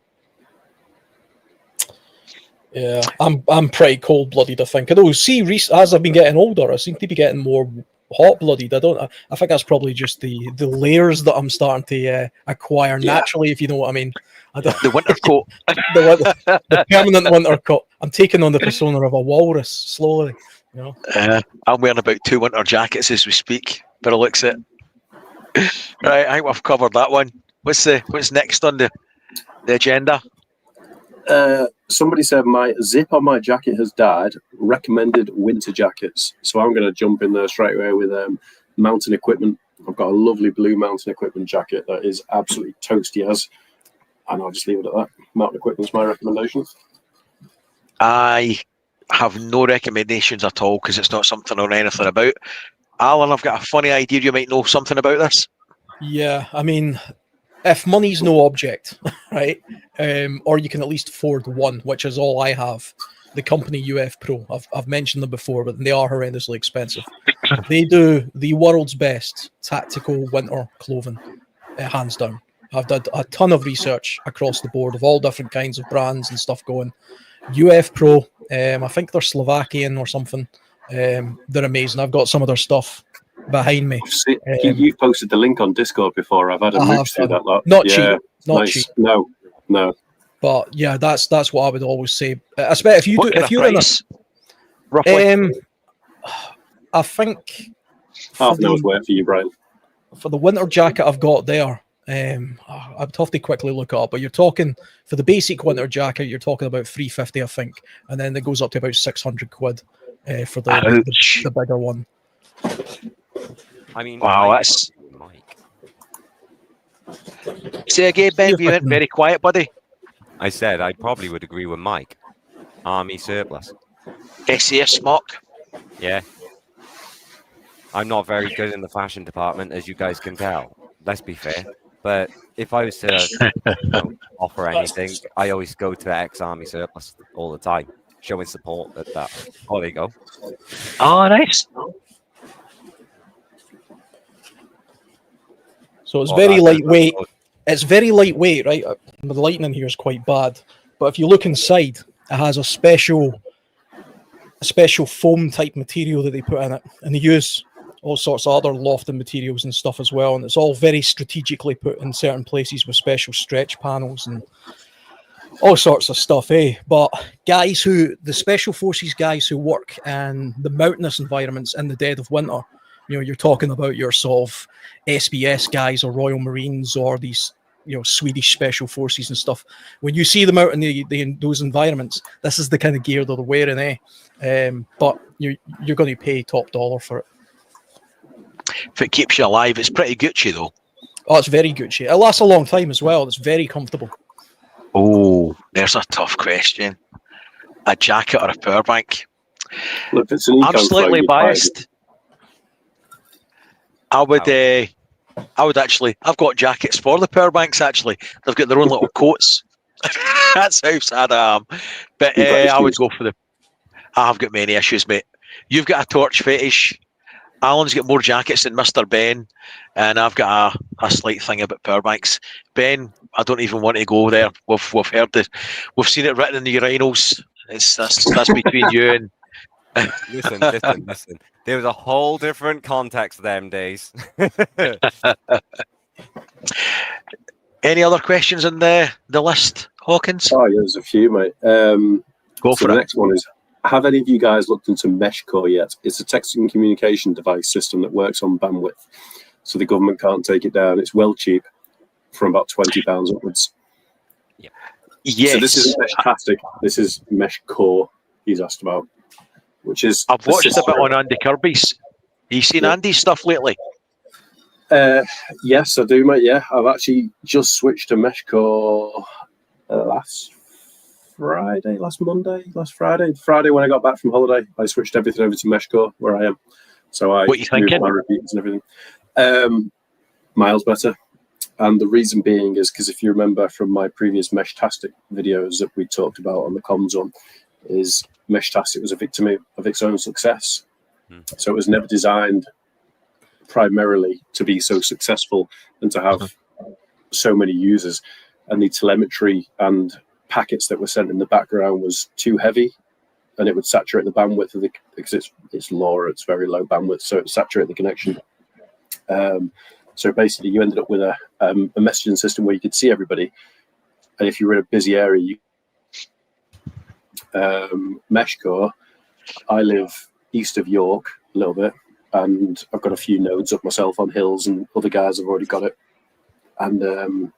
yeah, I'm pretty cold-blooded, I think. I know. See, as I've been getting older, I seem to be getting more hot-blooded. I think that's probably just the layers that I'm starting to acquire naturally, if you know what I mean. The winter coat. the permanent winter coat. I'm taking on the persona of a walrus slowly. You know. I'm wearing about 2 winter jackets as we speak, but it looks it. Right, I think we've covered that one. What's next on the agenda? Somebody said my zip on my jacket has died. Recommended winter jackets. So I'm going to jump in there straight away with mountain equipment. I've got a lovely blue mountain equipment jacket that is absolutely toasty as, and I'll just leave it at that. Mountain equipment's my recommendation. I have no recommendations at all because it's not something I know anything about. Alan, I've got a funny idea you might know something about this. Yeah, I mean, if money's no object, right, or you can at least afford one, which is all I have. The company UF Pro, I've mentioned them before, but they are horrendously expensive. They do the world's best tactical winter clothing, hands down. I've done a ton of research across the board of all different kinds of brands and stuff going. UF Pro, I think they're Slovakian or something. They're amazing. I've got some of their stuff behind me. You've posted the link on Discord before. I've had a mooch through that lot. Not cheap. Not cheap. No. But yeah, that's what I would always say. Especially if you're in a roughly? I think half an hour's work for you, Brian. For the winter jacket I've got there, I'd have to quickly look it up, but you're talking for the basic winter jacket, you're talking about 350, I think, and then it goes up to about 600 quid for the bigger one. I mean, wow, that's. Mike. Say again, Ben. You went very quiet, buddy. I said I probably would agree with Mike. Army surplus. SAS smock. Yeah. I'm not very good in the fashion department, as you guys can tell. Let's be fair. But if I was to offer anything, I always go to ex-army surplus all the time, showing support at that. Oh, there you go. Oh, nice. So it's very lightweight. It's very lightweight, right? The lighting in here is quite bad. But if you look inside, it has a special foam type material that they put in it. And they use all sorts of other lofting materials and stuff as well. And it's all very strategically put in certain places with special stretch panels and all sorts of stuff, eh? But the special forces guys who work in the mountainous environments in the dead of winter, you're talking about your sort of SBS guys or Royal Marines or these, Swedish special forces and stuff. When you see them out in those environments, this is the kind of gear they're wearing, eh? But you're going to pay top dollar for it. If it keeps you alive, it's pretty Gucci though. Oh, it's very Gucci. It lasts a long time as well. It's very comfortable. Oh, there's a tough question. A jacket or a power bank? Look, it's an I'm slightly biased. I would actually. I've got jackets for the power banks. Actually, they've got their own little coats. That's how sad I am. But I would go for the. I have got many issues, mate. You've got a torch fetish. Alan's got more jackets than Mr. Ben, and I've got a slight thing about power banks. Ben, I don't even want to go there. We've heard it. We've seen it written in the urinals. That's between you and. Listen. There was a whole different context them days. Any other questions on the list, Hawkins? Oh, yeah, there's a few, mate. Go for the it. next one is, have any of you guys looked into MeshCore yet? It's a texting and communication device system that works on bandwidth, so the government can't take it down. It's well cheap, from about £20 upwards. Yeah. Yes. So this is Meshtastic. This is MeshCore he's asked about, which is... I've watched a bit on Andy Kirby's. You seen Andy's stuff lately? Yes, I do, mate. Yeah, I've actually just switched to MeshCore last Friday when I got back from holiday. I switched everything over to MeshCore where I am. So I what you thinking? My repeaters and everything. Miles better. And the reason being is because if you remember from my previous Meshtastic videos that we talked about on the comms one, is Meshtastic was a victim of its own success. So it was never designed primarily to be so successful and to have so many users, and the telemetry and packets that were sent in the background was too heavy, and it would saturate the bandwidth of because it's LoRa, it's very low bandwidth, so it saturated the connection. So basically you ended up with a messaging system where you could see everybody, and if you were in a busy area, MeshCore, I live east of York a little bit, and I've got a few nodes up myself on hills, and other guys have already got it. And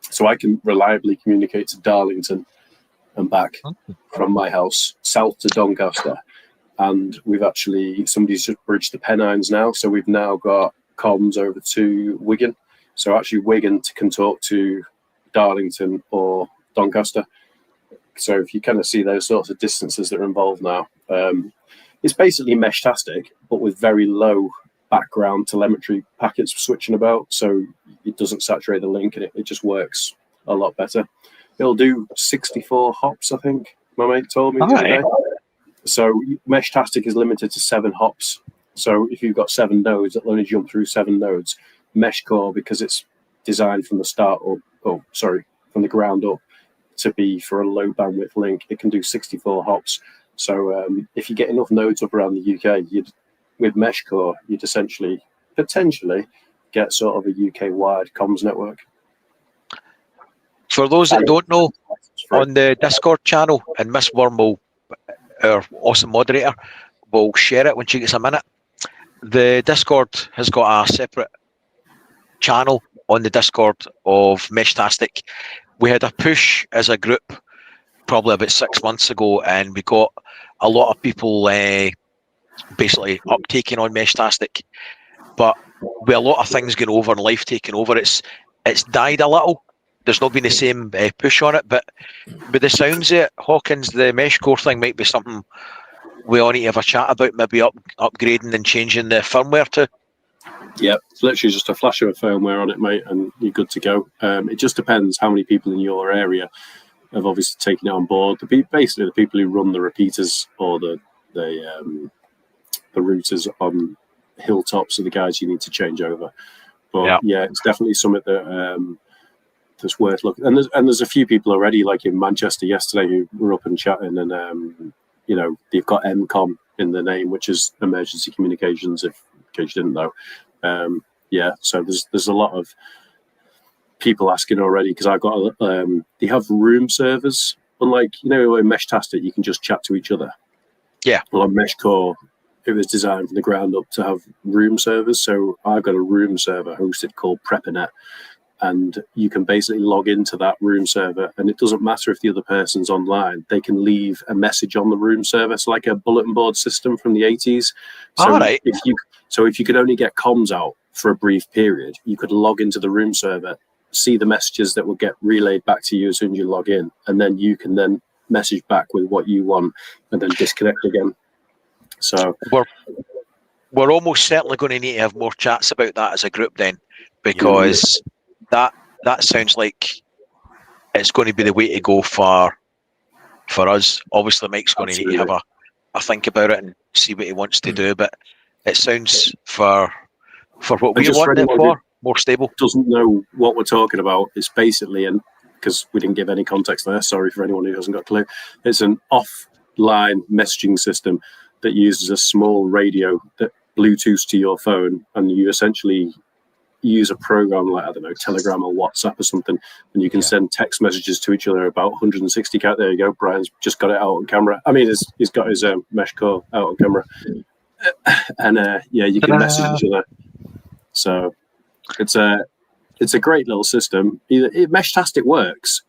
so I can reliably communicate to Darlington and back from my house south to Doncaster. And somebody's just bridged the Pennines now, so we've now got comms over to Wigan. So actually Wigan can talk to Darlington or Doncaster. So if you kind of see those sorts of distances that are involved now, it's basically Meshtastic, but with very low background telemetry packets switching about. So it doesn't saturate the link, and it just works a lot better. It'll do 64 hops, I think my mate told me the other day. So Meshtastic is limited to 7 hops. So if you've got 7 nodes, it'll only jump through 7 nodes. MeshCore, because it's designed from from the ground up to be for a low bandwidth link, it can do 64 hops. So if you get enough nodes up around the UK, with MeshCore, you'd essentially potentially get sort of a UK-wide comms network. For those that don't know, on the Discord channel, and Miss Worm, our awesome moderator, will share it when she gets a minute. The Discord has got a separate channel on the Discord of Meshtastic. We had a push as a group probably about 6 months ago, and we got a lot of people basically uptaking on Meshtastic. But with a lot of things going over and life taking over, it's died a little. There's not been the same push on it, but with the sounds of it, Hawkins, the MeshCore thing might be something we all need to have a chat about, maybe upgrading and changing the firmware to. Yeah, it's literally just a flash of a firmware on it, mate, and you're good to go. It just depends how many people in your area have obviously taken it on board. Basically, the people who run the repeaters or the routers on hilltops are the guys you need to change over. But yeah, it's definitely something that that's worth looking. And there's a few people already, like in Manchester yesterday, who were up and chatting, and they've got MCOM in the name, which is emergency communications. If case you didn't know. So there's a lot of people asking already, because I've got they have room servers. Unlike, in Meshtastic, you can just chat to each other. Yeah. Well, on Meshcore, it was designed from the ground up to have room servers. So I've got a room server hosted called Preparedness, and you can basically log into that room server, and it doesn't matter if the other person's online. They can leave a message on the room server. It's like a bulletin board system from the 80s. So All right. if you could only get comms out for a brief period, you could log into the room server, see the messages that will get relayed back to you as soon as you log in, and then you can then message back with what you want and then disconnect again. So we're almost certainly going to need to have more chats about that as a group then, because that sounds like it's going to be the way to go for us. Obviously Mike's going to need to have a think about it and see what he wants to do, but it sounds for what we want it for, more stable. Doesn't know what we're talking about. It's basically, and because we didn't give any context there, sorry for anyone who hasn't got a clue, it's an offline messaging system that uses a small radio that Bluetooths to your phone, and you essentially use a program like, I don't know, Telegram or WhatsApp or something, and you can send text messages to each other about 160 count. There you go. Brian's just got it out on camera. I mean, he's got his mesh core out on camera, and you can message each other. So it's a great little system. Meshtastic works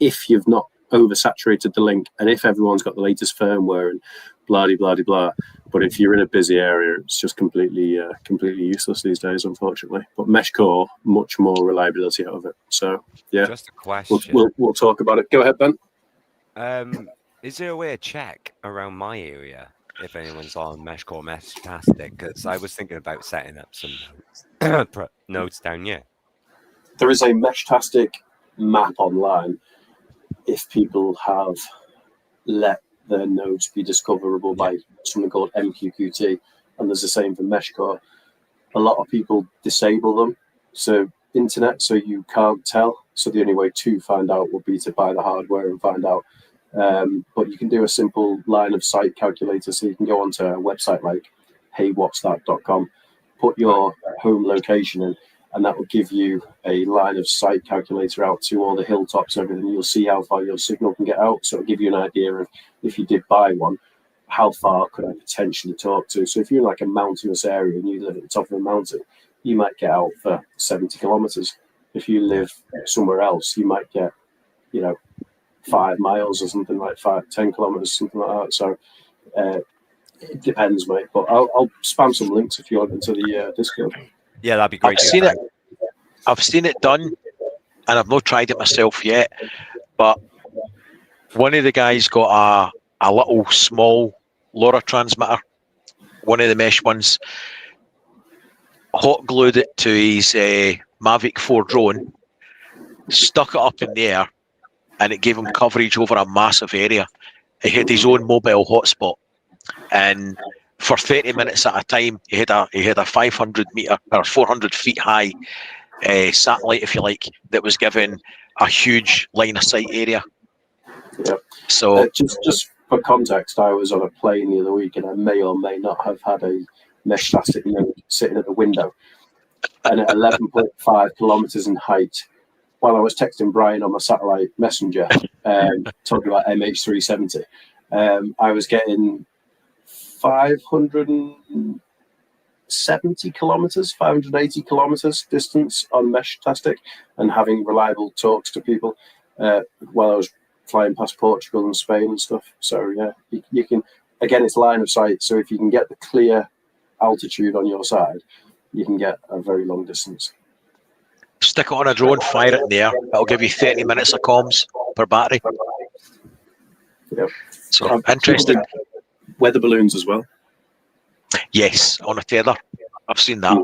if you've not oversaturated the link, and if everyone's got the latest firmware and blah blah blah. But if you're in a busy area, it's just completely useless these days, unfortunately. But Meshcore, much more reliability out of it. So yeah, just a question. We'll talk about it. Go ahead, Ben. Is there a way to check around my area if anyone's on Meshcore Meshtastic? Because I was thinking about setting up some nodes down here. There is a Meshtastic map online if people have let their nodes be discoverable by something called MQQT, and there's the same for Meshcore. A lot of people disable them, so you can't tell. So the only way to find out would be to buy the hardware and find out. But you can do a simple line of sight calculator, so you can go onto a website like heywhatsthat.com, put your home location in, and that will give you a line of sight calculator out to all the hilltops and everything. You'll see how far your signal can get out. So it'll give you an idea of, if you did buy one, how far could I potentially talk to? So if you're in like a mountainous area and you live at the top of a mountain, you might get out for 70 kilometers. If you live somewhere else, you might get, 5 miles or something, like 10 kilometers, something like that. So it depends, mate. But I'll spam some links if you want into the Discord. Yeah, that'd be great. I've seen it done, and I've not tried it myself yet. But one of the guys got a little small LoRa transmitter, one of the mesh ones, hot glued it to his Mavic 4 drone, stuck it up in the air, and it gave him coverage over a massive area. He had his own mobile hotspot, and for 30 minutes at a time, he had a 500 meter or 400 feet high satellite, if you like, that was given a huge line of sight area. Yeah. So just for context, I was on a plane the other week, and I may or may not have had a Meshtastic node sitting at the window, and at 11.5 kilometers in height, while I was texting Brian on my satellite messenger, talking about MH370, I was getting 570 kilometers, 580 kilometers distance on Meshtastic, and having reliable talks to people while I was flying past Portugal and Spain and stuff. So yeah, you can, again, it's line of sight. So if you can get the clear altitude on your side, you can get a very long distance. stick it on a drone, fire it in the air. It'll give you 30 minutes of comms per battery. Yep. So interesting. Weather balloons as well. Yes, on a tether. I've seen that.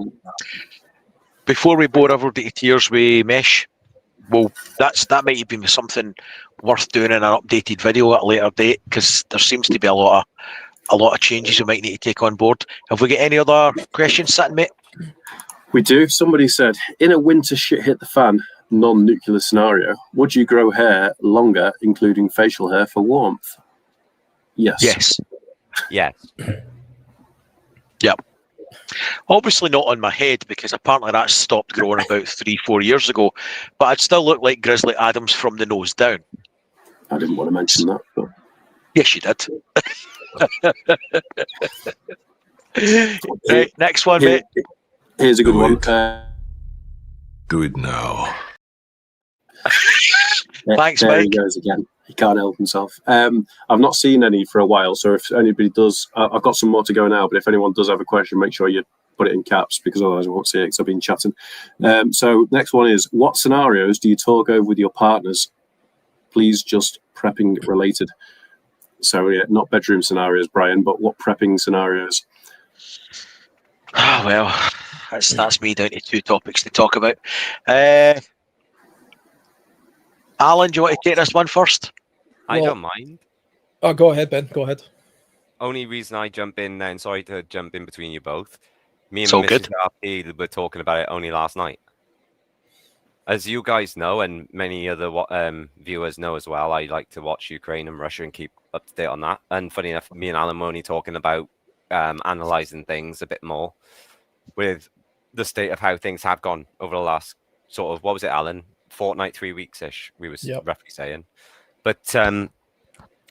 Before we bore everybody to tears with mesh, well, that might be something worth doing in an updated video at a later date, because there seems to be a lot of changes we might need to take on board. Have we got any other questions sitting, mate? We do. Somebody said, in a winter shit hit the fan non-nuclear scenario, would you grow hair longer, including facial hair, for warmth? Yes. Yes. Yes. Yep. Obviously not on my head, because apparently that stopped growing about 3-4 years ago. But I'd still look like Grizzly Adams from the nose down. I didn't want to mention that, but Yes, you did. Right, next one, mate. Here's a good one. Do it now. Thanks, there Mike. he goes again. He can't help himself. I've not seen any for a while, so if anybody does, I've got some more to go now, but if anyone does have a question, make sure you put it in caps, because otherwise I won't see it because I've been chatting. So next one is, what scenarios do you talk over with your partners? Please, just prepping related. So yeah, not bedroom scenarios, Brian, but what prepping scenarios? Oh, well, that's me down to 2 topics to talk about. Alan, do you want to take this one first? I Well- don't mind. Oh, go ahead, Ben. Go ahead. Only reason I jump in then, sorry to jump in between you both. Me and It's all Mrs. good. RP were talking about it only last night. As you guys know, and many other viewers know as well, I like to watch Ukraine and Russia and keep up to date on that. And funny enough, me and Alan were only talking about analysing things a bit more with the state of how things have gone over the last sort of, what was it, Alan? Fortnight, 3 weeks-ish, we was roughly saying. But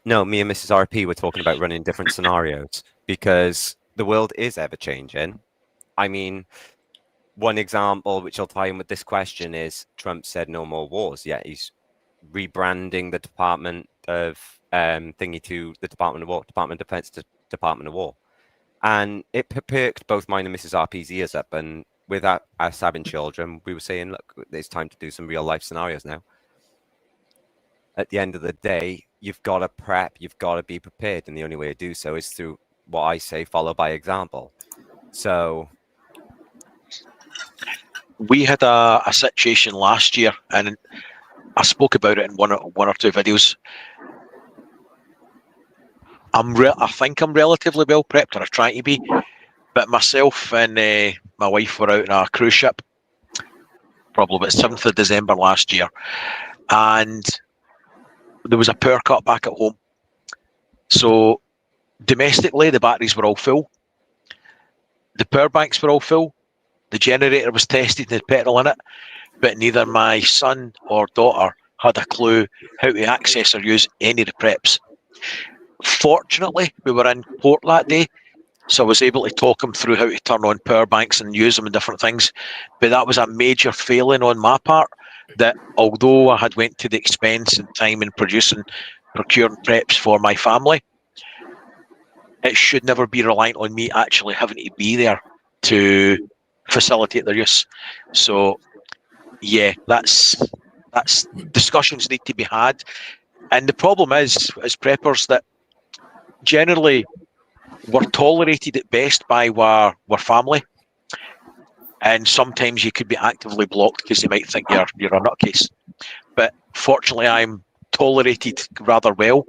no, me and Mrs. RP were talking about running different scenarios because the world is ever-changing. I mean, one example which I'll tie in with this question is Trump said no more wars, yet he's rebranding the Department of thingy to the Department of War, Department of Defense to Department of War. And it perked both mine and Mrs. RP's ears up. And with us having children, we were saying, look, it's time to do some real life scenarios now. At the end of the day, you've got to prep, you've got to be prepared. And the only way to do so is through what I say, follow by example. So We had a situation last year, and I spoke about it in one or two videos. I think I'm relatively well prepped, or I try to be. But myself and my wife were out on a cruise ship, probably about 7th of December last year, and there was a power cut back at home. So domestically, the batteries were all full. The power banks were all full. The generator was tested and had petrol in it, but neither my son or daughter had a clue how to access or use any of the preps. Fortunately, we were in port that day, so I was able to talk them through how to turn on power banks and use them in different things. But that was a major failing on my part, that although I had went to the expense and time in procuring preps for my family, it should never be reliant on me actually having to be there to facilitate their use. So yeah, that's discussions need to be had. And the problem is, as preppers, that generally we're tolerated at best by our family, and sometimes you could be actively blocked because they might think you're a nutcase. But fortunately, I'm tolerated rather well.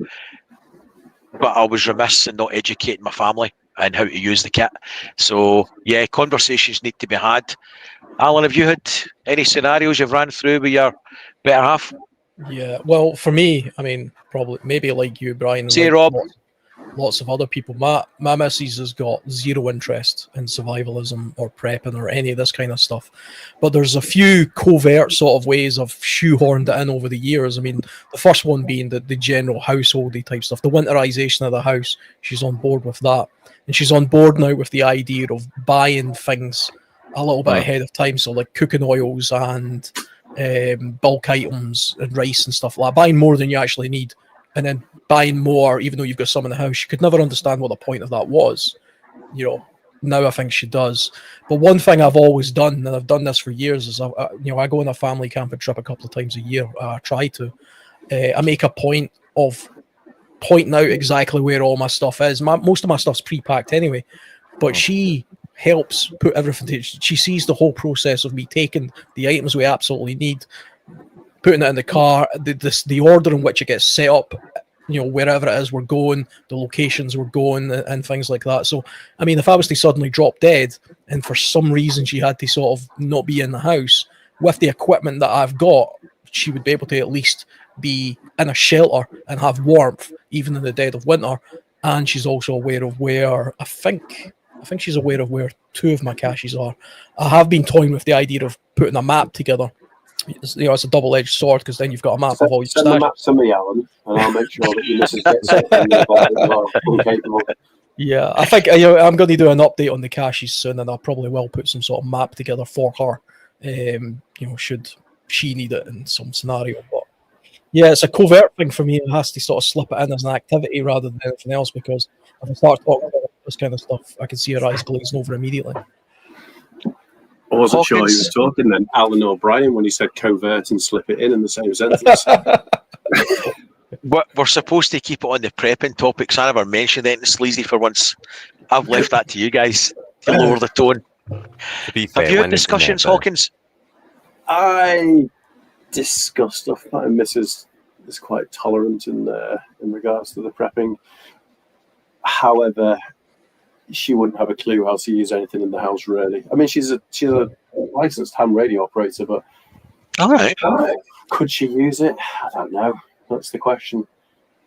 But I was remiss in not educating my family and how to use the kit. So yeah, conversations need to be had. Alan, have you had any scenarios you've ran through with your better half? Yeah, well, for me, I mean, probably maybe like you, Brian. Say, like Rob. Lots of other people. My missus has got zero interest in survivalism or prepping or any of this kind of stuff. But there's a few covert sort of ways of shoehorned it in over the years. I mean, the first one being the general householdy type stuff, the winterization of the house. She's on board with that. And she's on board now with the idea of buying things a little bit ahead of time. So like cooking oils and bulk items and rice and stuff like that. Buying more than you actually need. And then buying more, even though you've got some in the house. She could never understand what the point of that was. You know, now I think she does. But one thing I've always done, and I've done this for years, is I go on a family camping trip a couple of times a year. I try to. I make a point of pointing out exactly where all my stuff is. Most of my stuff's pre-packed anyway, but she helps put everything. She sees the whole process of me taking the items we absolutely need, putting it in the car, the order in which it gets set up, you know, wherever it is we're going, the locations we're going, and things like that. So, I mean, if I was to suddenly drop dead and for some reason she had to sort of not be in the house, with the equipment that I've got, she would be able to at least be in a shelter and have warmth, even in the dead of winter. And she's also aware of where, I think, I think she's aware of where 2 of my caches are. I have been toying with the idea of putting a map together. It's a double-edged sword because then you've got a map of all your Send the stash. map to me, Alan, and I'll make sure that your missus gets it and you're incapable. Yeah, I think I'm going to do an update on the caches soon, and I probably will put some sort of map together for her. Should she need it in some scenario. But yeah, it's a covert thing for me. It has to sort of slip it in as an activity rather than anything else, because if I start talking about this kind of stuff, I can see her eyes glazing over immediately. I wasn't sure he Hawkins. was talking then, Alan O'Brien, when he said covert and slip it in the same sentence. We're supposed to keep it on the prepping topics. I never mentioned anything sleazy for once. I've left that to you guys to lower the tone. To be fair, Have you when had discussions, never- Hawkins? I discuss stuff. My missus is quite tolerant in regards to the prepping. However, she wouldn't have a clue how to use anything in the house, really. I mean, she's a licensed ham radio operator, but All right. could she use it? I don't know. That's the question.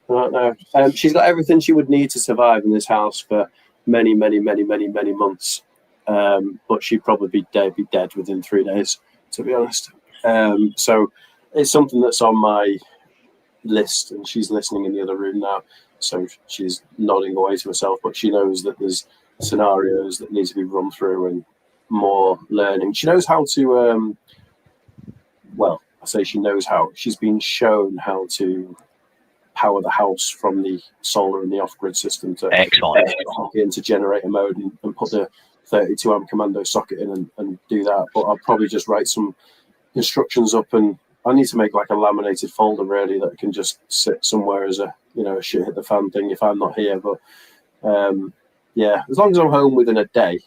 I don't know. She's got everything she would need to survive in this house for many, many, many, many, many months. But she'd probably be dead within 3 days, to be honest. So it's something that's on my list, and she's listening in the other room now. So she's nodding away to herself, but she knows that there's scenarios that need to be run through and more learning. She knows how to, I say she knows how. She's been shown how to power the house from the solar and the off-grid system to Excellent. hook into generator mode and put the 32 amp commando socket in and do that. But I'll probably just write some instructions up, and I need to make like a laminated folder really that can just sit somewhere as a shit hit the fan thing if I'm not here. But as long as I'm home within a day,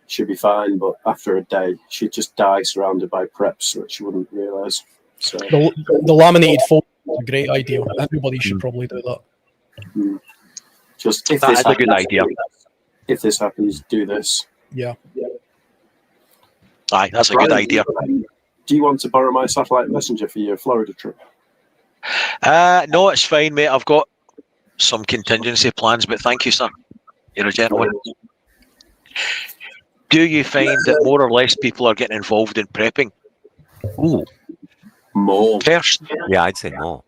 she'd be fine. But after a day, she'd just die surrounded by preps that she wouldn't realise. So The laminated folder is a great idea. Everybody should probably do that. just if That this is a good happens, idea. If this happens, do this. Yeah. Aye, that's a good idea. Do you want to borrow my satellite messenger for your Florida trip? No, it's fine, mate. I've got some contingency plans, but thank you, sir. You're a gentleman. Do you find that more or less people are getting involved in prepping? Ooh, More. First, yeah, I'd say more.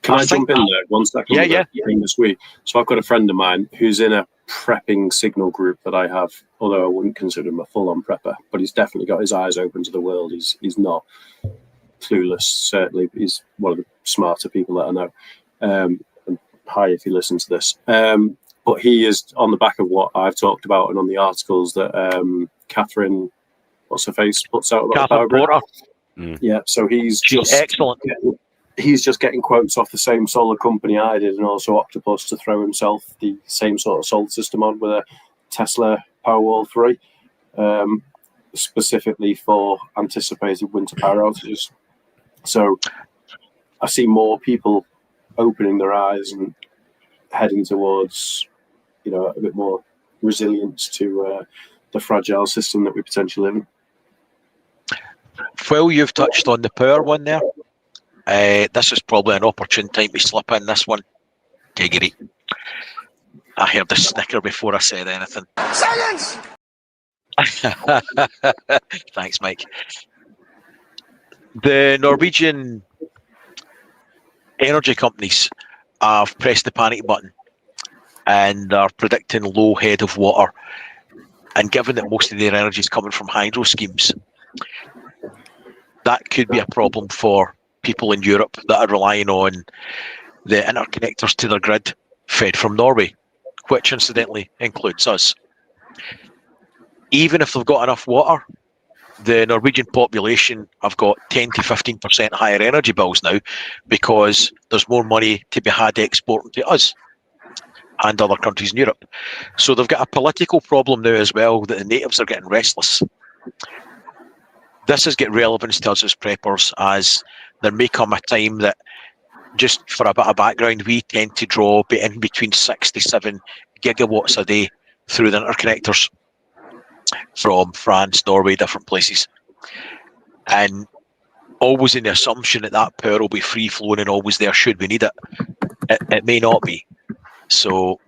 Can I think- jump in there 1 second? Yeah. This week. So I've got a friend of mine who's in a prepping signal group that I have, although I wouldn't consider him a full-on prepper, but he's definitely got his eyes open to the world. He's not clueless, certainly. He's one of the smarter people that I know. And hi, if you listen to this. But he is on the back of what I've talked about and on the articles that Catherine, what's her face, puts out about Catherine the power Porter. grid. Yeah, so he's She's just excellent. he's just getting quotes off the same solar company I did, and also Octopus, to throw himself the same sort of solar system on with a Tesla Powerwall 3, specifically for anticipated winter power outages. So I see more people opening their eyes and heading towards, a bit more resilience to the fragile system that we potentially live in. Well, you've touched on the power one there. This is probably an opportune time to slip in this one. Giggity. I heard the snicker before I said anything. Silence! Thanks, Mike. The Norwegian energy companies have pressed the panic button and are predicting low head of water. And given that most of their energy is coming from hydro schemes, that could be a problem for people in Europe that are relying on the interconnectors to their grid fed from Norway, which incidentally includes us. Even if they've got enough water, the Norwegian population have got 10 to 15% higher energy bills now because there's more money to be had exporting to us and other countries in Europe. So they've got a political problem now as well, that the natives are getting restless. This has got relevance to us as preppers, as there may come a time that, just for a bit of background, we tend to draw in between 6 to 7 gigawatts a day through the interconnectors from France, Norway, different places. And always in the assumption that that power will be free flowing and always there should we need it. It may not be. So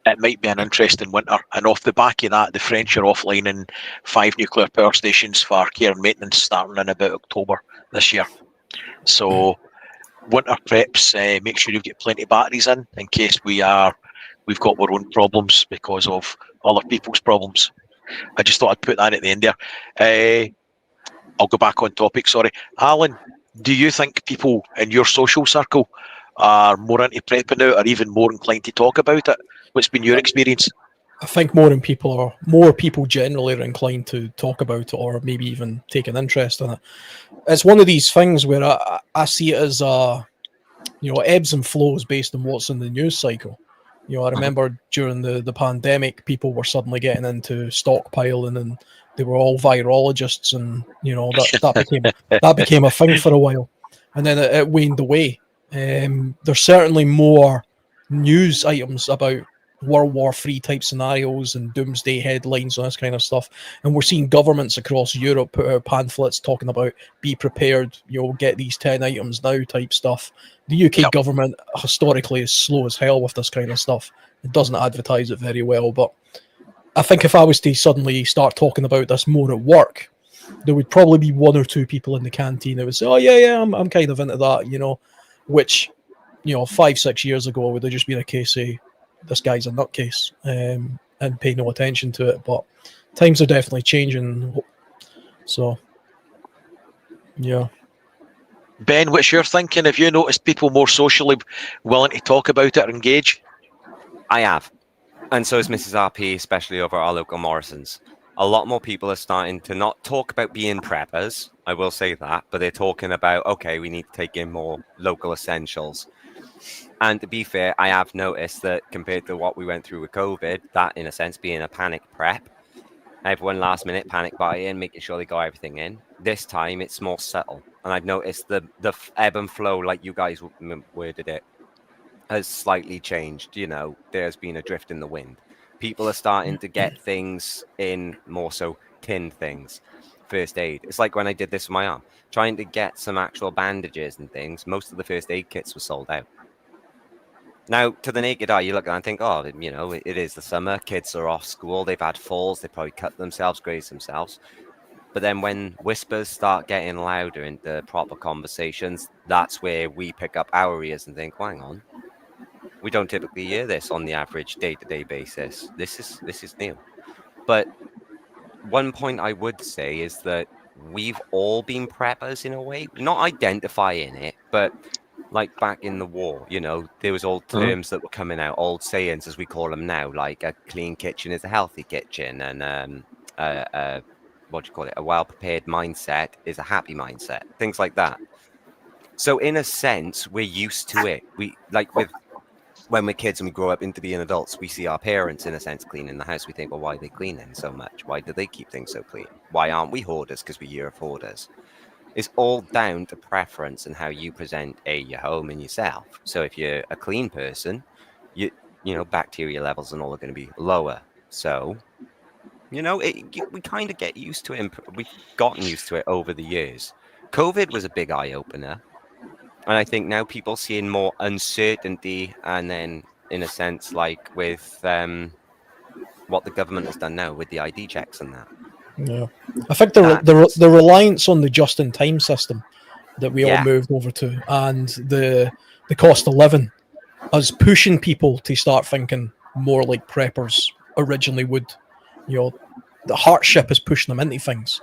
it might be an interesting winter. And off the back of that, the French are offlining 5 nuclear power stations for care and maintenance starting in about October this year. So winter preps, make sure you've got plenty of batteries in case we've got our own problems because of other people's problems. I just thought I'd put that at the end there. I'll go back on topic, sorry. Alan, do you think people in your social circle are more into prepping now or even more inclined to talk about it? What's been your experience? I think more people generally are inclined to talk about it or maybe even take an interest in it. It's one of these things where I see it as ebbs and flows based on what's in the news cycle. I remember during the pandemic, people were suddenly getting into stockpiling, and they were all virologists, and that became a thing for a while, and then it waned away. There's certainly more news items about World War III type scenarios and doomsday headlines and this kind of stuff, and we're seeing governments across Europe put out pamphlets talking about be prepared, get these 10 items now type stuff. The UK government historically is slow as hell with this kind of stuff. It doesn't advertise it very well, but I think if I was to suddenly start talking about this more at work, there would probably be 1 or 2 people in the canteen that would say, oh yeah, I'm kind of into that, which 5-6 years ago would have just been a case of this guy's a nutcase, and pay no attention to it. But times are definitely changing, so yeah. Ben, what's your thinking? Have you noticed people more socially willing to talk about it or engage? I have. And so is Mrs. RP, especially over our local Morrisons. A lot more people are starting to not talk about being preppers, I will say that, but they're talking about, okay, we need to take in more local essentials. And to be fair, I have noticed that compared to what we went through with COVID, that in a sense being a panic prep, everyone last minute panic buy in, making sure they got everything in. This time it's more subtle. And I've noticed the ebb and flow, like you guys worded it, has slightly changed. There's been a drift in the wind. People are starting to get things in, more so tinned things. First aid. It's like when I did this with my arm. Trying to get some actual bandages and things, most of the first aid kits were sold out. Now, to the naked eye, you look at it and think, oh, it is the summer. Kids are off school. They've had falls. They probably cut themselves, grazed themselves. But then when whispers start getting louder into proper conversations, that's where we pick up our ears and think, well, hang on. We don't typically hear this on the average day-to-day basis. This is new. But one point I would say is that we've all been preppers in a way, not identifying it, but like back in the war, there was old terms that were coming out, old sayings as we call them now, like a clean kitchen is a healthy kitchen, and what do you call it? A well-prepared mindset is a happy mindset. Things like that. So in a sense, we're used to it. When we're kids and we grow up into being adults, we see our parents, in a sense, cleaning the house. We think, well, why are they cleaning so much? Why do they keep things so clean? Why aren't we hoarders? Because we hear of hoarders. It's all down to preference and how you present your home and yourself. So if you're a clean bacteria levels and all are going to be lower. So, we kind of get used to it. We've gotten used to it over the years. COVID was a big eye-opener. And I think now people seeing more uncertainty, and then in a sense, like with what the government has done now with the ID checks and that. Yeah, I think the reliance on the just-in-time system that we all moved over to, and the cost of living, is pushing people to start thinking more like preppers originally would. The hardship is pushing them into things.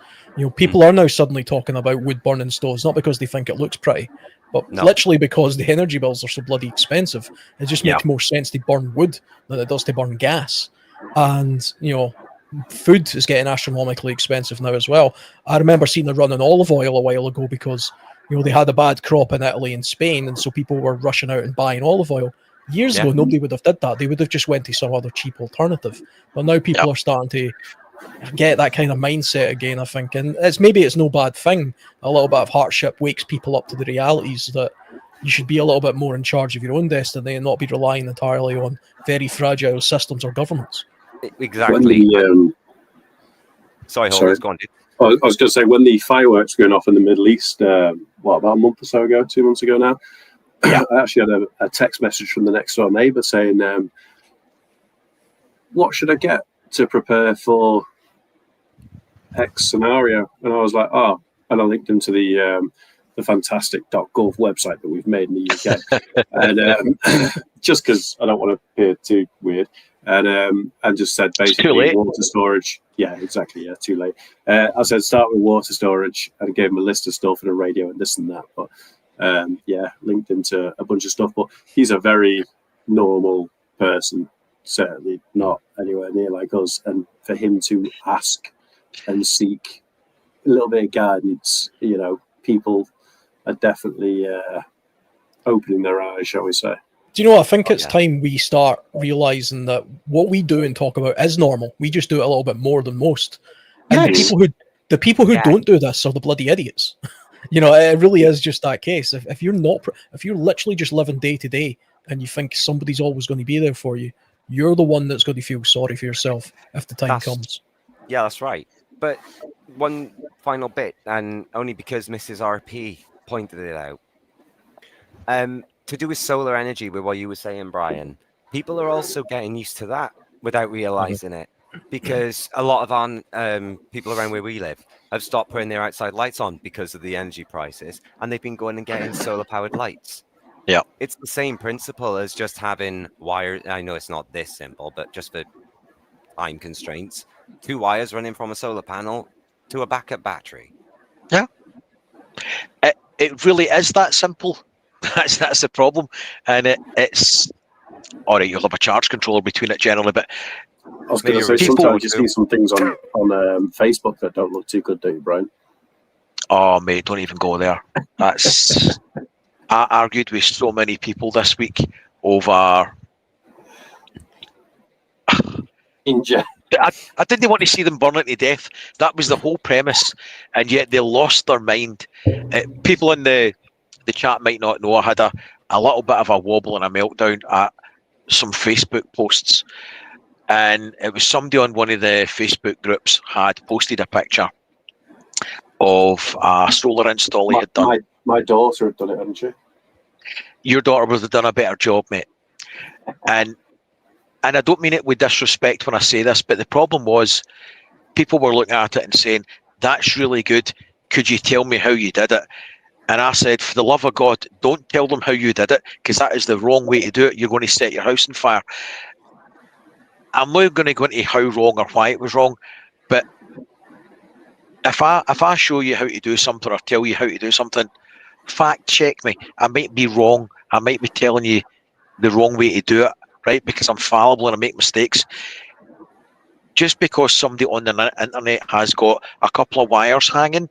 People are now suddenly talking about wood burning stoves, not because they think it looks pretty, but literally because the energy bills are so bloody expensive. It just makes more sense to burn wood than it does to burn gas. And, food is getting astronomically expensive now as well. I remember seeing a run on olive oil a while ago because, they had a bad crop in Italy and Spain, and so people were rushing out and buying olive oil. Years ago, nobody would have did that. They would have just went to some other cheap alternative. But now people are starting to get that kind of mindset again, I think. And it's no bad thing. A little bit of hardship wakes people up to the realities that you should be a little bit more in charge of your own destiny and not be relying entirely on very fragile systems or governments. Exactly. Sorry, go on, dude. I was going to say, when the fireworks were going off in the Middle East, about a month or so ago, 2 months ago now, I actually had a text message from the next door neighbour saying, what should I get to prepare for X scenario? And I was like, oh, and I linked him to the fantastic .gov website that we've made in the UK, and just because I don't want to appear too weird, and just said basically water storage. Yeah, exactly. Yeah, too late. I said start with water storage, and gave him a list of stuff and a radio and this and that. But yeah, linked him to a bunch of stuff. But he's a very normal person, certainly not anywhere near like us. And for him to ask and seek a little bit of guidance, you know, people are definitely opening their eyes, shall we say. Do you know what? I think it's time we start realizing that what we do and talk about is normal. We just do it a little bit more than most. And the people who don't do this are the bloody idiots. You know, it really is just that case. If you're literally just living day to day and you think somebody's always going to be there for you, you're the one that's going to feel sorry for yourself if the time comes. Yeah, that's right. But one final bit, and only because Mrs. RP pointed it out. To do with solar energy, with what you were saying, Brian, people are also getting used to that without realizing it, because a lot of our people around where we live have stopped putting their outside lights on because of the energy prices, and they've been going and getting solar-powered lights. Yeah, it's the same principle as just having wire. I know it's not this simple, but just for time constraints, 2 wires running from a solar panel to a backup battery. Yeah, it really is that simple. That's the problem, and it's all right. You'll have a charge controller between it generally, but I was going to say sometimes you see some things on Facebook that don't look too good, do you, Brian? Oh mate, don't even go there. That's I argued with so many people this week over. I didn't want to see them burning to death. That was the whole premise, and yet they lost their mind. People in the chat might not know I had a little bit of a wobble and a meltdown at some Facebook posts, and it was somebody on one of the Facebook groups had posted a picture of a solar install he had done. My daughter had done it, hadn't she? Your daughter would have done a better job, mate. And I don't mean it with disrespect when I say this, but the problem was people were looking at it and saying, that's really good. Could you tell me how you did it? And I said, for the love of God, don't tell them how you did it, because that is the wrong way to do it. You're going to set your house on fire. I'm not going to go into how wrong or why it was wrong, but if I show you how to do something or tell you how to do something, fact check me. I might be wrong. I might be telling you the wrong way to do it, right? Because I'm fallible and I make mistakes. Just because somebody on the internet has got a couple of wires hanging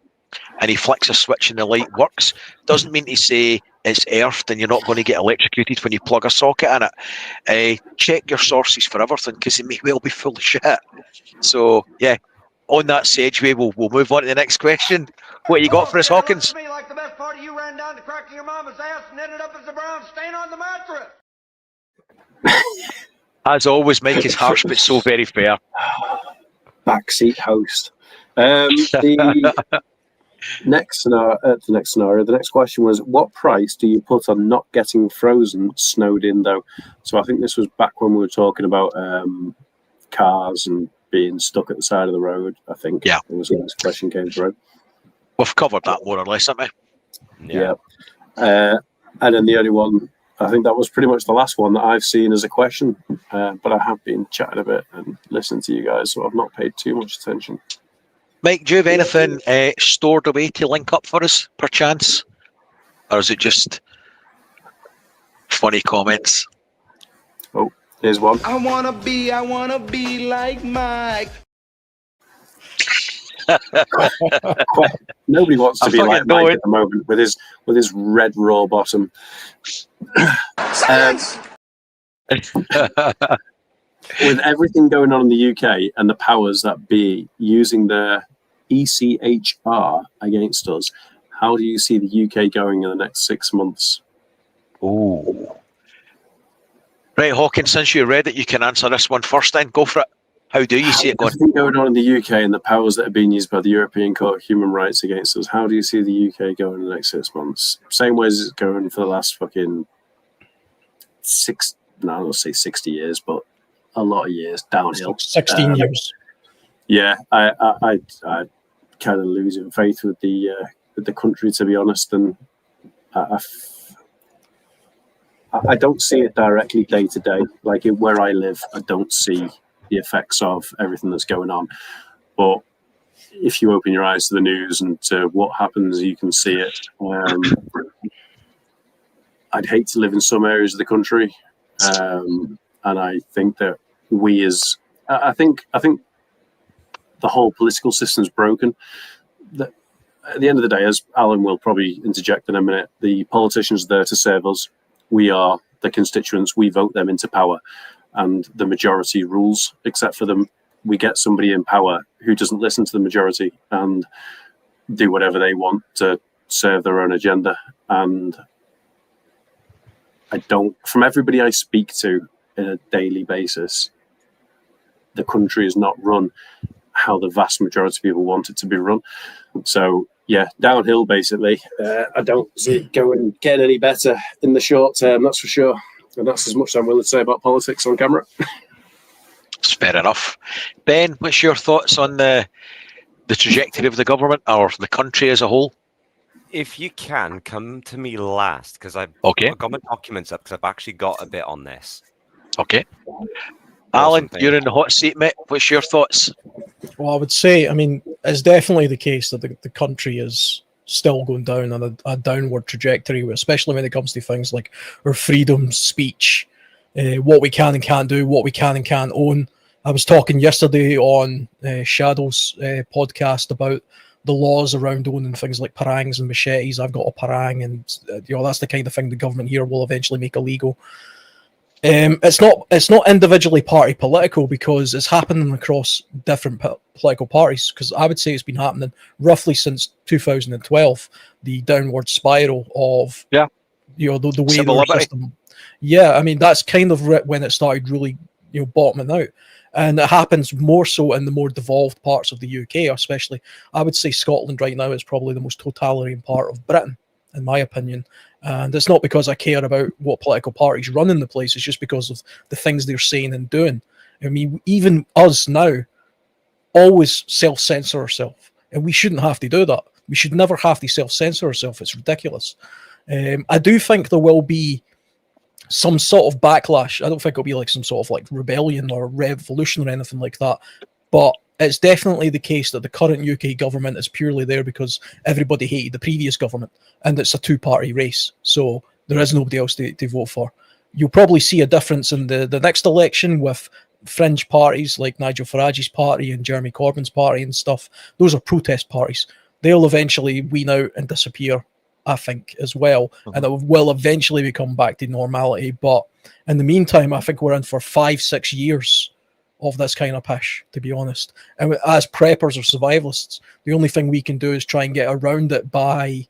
and he flicks a switch and the light works, doesn't mean to say it's earthed and you're not going to get electrocuted when you plug a socket in it. Check your sources for everything, because it may well be full of shit. So, yeah, on that segue, we'll move on to the next question. What you got for us, Hawkins? To me like the best part of you ran down the crack of your mama's ass and ended up as a brown stain on the mattress. As always, Mike is harsh, but so very fair. Backseat host. The next scenario, the next question was, what price do you put on not getting frozen snowed in, though? So I think this was back when we were talking about cars and being stuck at the side of the road. I think it was when this question came through. We've covered that more or less, haven't we? Yeah. And then the only one, I think that was pretty much the last one that I've seen as a question, but I have been chatting a bit and listening to you guys, so I've not paid too much attention. Mike, do you have anything stored away to link up for us, perchance? Or is it just funny comments? Oh, here's one. I wanna be like Mike. Nobody wants to be like Mike at the moment with his red raw bottom. With everything going on in the UK and the powers that be using their ECHR against us, how do you see the UK going in the next 6 months? Oh, right, Hawkins, since you read it, you can answer this one first then. Go for it. How do you see it going? Everything going on in the UK and the powers that are being used by the European Court of Human Rights against us, how do you see the UK going in the next 6 months? Same way as it's going for the last fucking I'll say 60 years, but a lot of years downhill. 16 years. Yeah, I kind of losing faith with the country, to be honest, and I don't see it directly day to day. Like where I live, I don't see the effects of everything that's going on. But if you open your eyes to the news and to what happens, you can see it. I'd hate to live in some areas of the country, and I think that I think the whole political system's broken. At the end of the day, as Alan will probably interject in a minute, the politicians are there to serve us. We are the constituents. We vote them into power, and the majority rules. Except for them, we get somebody in power who doesn't listen to the majority and do whatever they want to serve their own agenda. And from everybody I speak to on a daily basis, the country is not run how the vast majority of people want it to be run. So yeah, downhill basically. I don't see it getting any better in the short term, that's for sure. And that's as much as I'm willing to say about politics on camera. It's fair enough. Ben, what's your thoughts on the trajectory of the government or the country as a whole? If you can, come to me last, because I've got my documents up, because I've actually got a bit on this. Okay. Alan, you're in the hot seat, mate. What's your thoughts? Well, I would say, it's definitely the case that the country is still going down on a downward trajectory, especially when it comes to things like our freedom, speech, what we can and can't do, what we can and can't own. I was talking yesterday on Shadow's podcast about the laws around owning things like parangs and machetes. I've got a parang, and that's the kind of thing the government here will eventually make illegal. It's not individually party political, because it's happening across different political parties. Because I would say it's been happening roughly since 2012, the downward spiral of the way the system. Yeah, that's kind of when it started really bottoming out. And it happens more so in the more devolved parts of the UK, especially. I would say Scotland right now is probably the most totalitarian part of Britain, in my opinion. And it's not because I care about what political parties run in the place. It's just because of the things they're saying and doing. Even us now always self-censor ourselves. And we shouldn't have to do that. We should never have to self-censor ourselves. It's ridiculous. I do think there will be some sort of backlash. I don't think it'll be like some sort of like rebellion or revolution or anything like that. But it's definitely the case that the current UK government is purely there because everybody hated the previous government, and it's a two-party race. So there is nobody else to vote for. You'll probably see a difference in the next election with fringe parties like Nigel Farage's party and Jeremy Corbyn's party and stuff. Those are protest parties. They'll eventually wean out and disappear, I think, as well. And it will eventually become back to normality. But in the meantime, I think we're in for 5-6 years of this kind of pish, to be honest. And as preppers or survivalists, the only thing we can do is try and get around it by,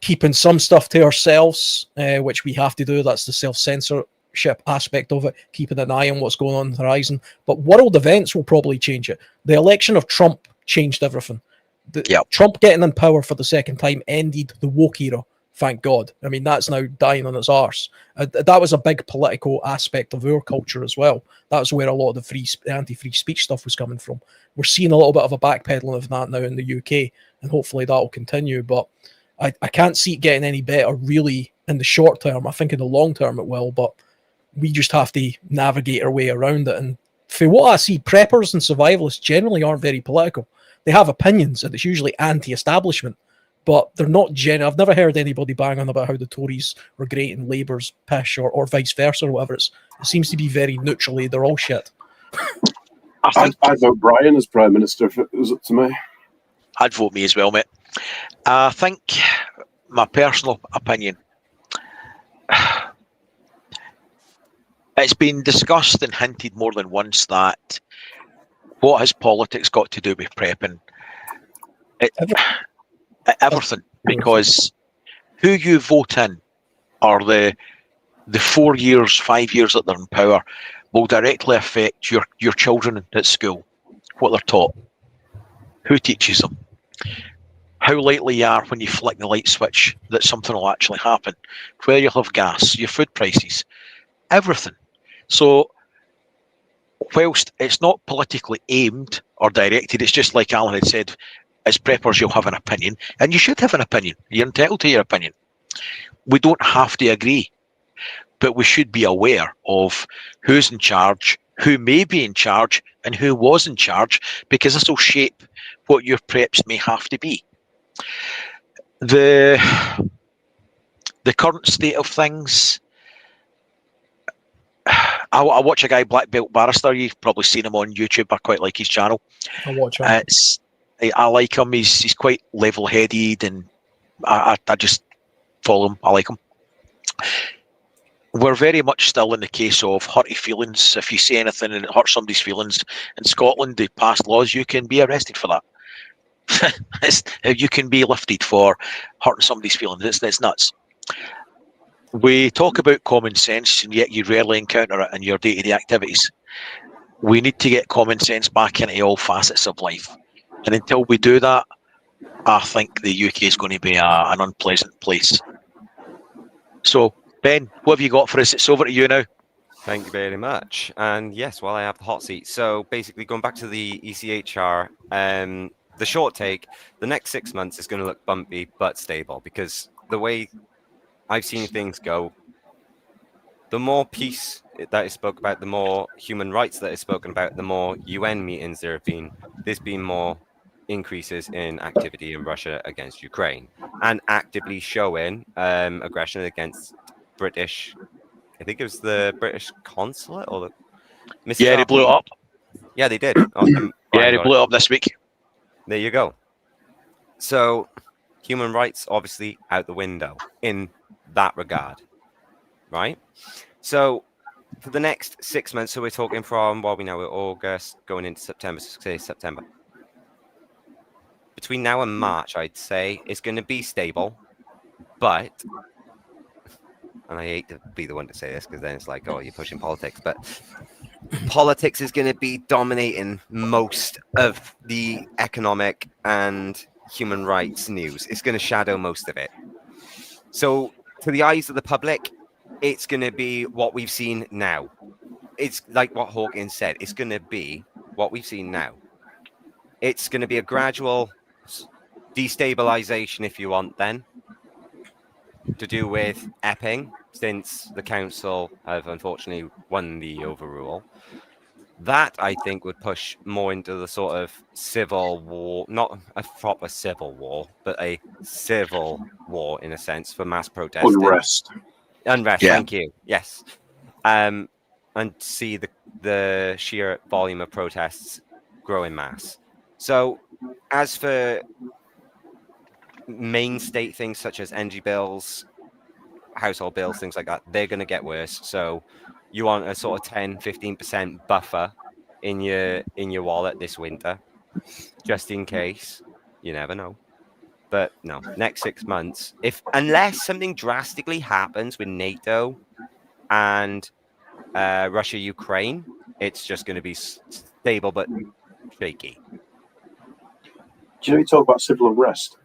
keeping some stuff to ourselves, which we have to do. That's the self-censorship aspect of it, keeping an eye on what's going on the horizon. But world events will probably change it. The election of Trump changed everything. Trump getting in power for the second time ended the woke era, thank God. That's now dying on its arse. That was a big political aspect of our culture as well. That's where a lot of the anti-free speech stuff was coming from. We're seeing a little bit of a backpedaling of that now in the UK, and hopefully that will continue. But I can't see it getting any better really in the short term. I think in the long term it will, but we just have to navigate our way around it. And for what I see, preppers and survivalists generally aren't very political. They have opinions, and it's usually anti-establishment, but they're not I've never heard anybody bang on about how the Tories are great and Labour's pish, or vice versa, or whatever. It seems to be very neutrally, they're all shit. I'd vote Brian as Prime Minister if it was up to me. I'd vote me as well, mate. I think, my personal opinion, it's been discussed and hinted more than once that what has politics got to do with prepping? Everything. Because who you vote in, or the 4 years, 5 years that they're in power, will directly affect your children at school, what they're taught, who teaches them, how likely you are when you flick the light switch that something will actually happen, where you'll have gas, your food prices, everything. So whilst it's not politically aimed or directed, it's just like Alan had said, as preppers, you'll have an opinion, and you should have an opinion. You're entitled to your opinion. We don't have to agree, but we should be aware of who's in charge, who may be in charge, and who was in charge, because this will shape what your preps may have to be. The current state of things, I watch a guy, Black Belt Barrister. You've probably seen him on YouTube. I quite like his channel. I watch him. I like him. He's quite level-headed, and I just follow him. I like him. We're very much still in the case of hurty feelings. If you say anything and it hurts somebody's feelings, in Scotland they passed laws, you can be arrested for that. You can be lifted for hurting somebody's feelings. It's nuts. We talk about common sense, and yet you rarely encounter it in your day-to-day activities. We need to get common sense back into all facets of life. And until we do that, I think the UK is going to be an unpleasant place. So, Ben, what have you got for us? It's over to you now. Thank you very much. And yes, while I have the hot seat. So basically going back to the ECHR, the short take, the next 6 months is going to look bumpy but stable, because the way I've seen things go, the more peace that is spoken about, the more human rights that is spoken about, the more UN meetings there have been, there's been more increases in activity in Russia against Ukraine, and actively showing aggression against British, I think it was the British consulate or the... Yeah, they blew it up. Yeah, they did. Yeah, they blew it up this week. There you go. So human rights obviously out the window in that regard, right? So for the next 6 months, so we're talking from, well, we know we're August going into September, so say September. Between now and March, I'd say it's going to be stable, but, and I hate to be the one to say this because then it's like, oh, you're pushing politics, but politics is going to be dominating most of the economic and human rights news. It's going to shadow most of it. So to the eyes of the public, it's going to be what we've seen now. It's like what Hawkins said. It's going to be what we've seen now. It's going to be a gradual destabilization, if you want, then, to do with Epping, since the council have unfortunately won the overrule. That, I think, would push more into the sort of civil war, not a proper civil war, but a civil war, in a sense, for mass protesting. Unrest, yeah. Thank you. Yes. And see the sheer volume of protests grow in mass. So, as for main state things such as energy bills, household bills, things like that, they're going to get worse. So you want a sort of 10-15% buffer in your wallet this winter, just in case. You never know. But no, next 6 months, unless something drastically happens with NATO and Russia, Ukraine, it's just going to be stable but shaky. Do you talk about civil unrest?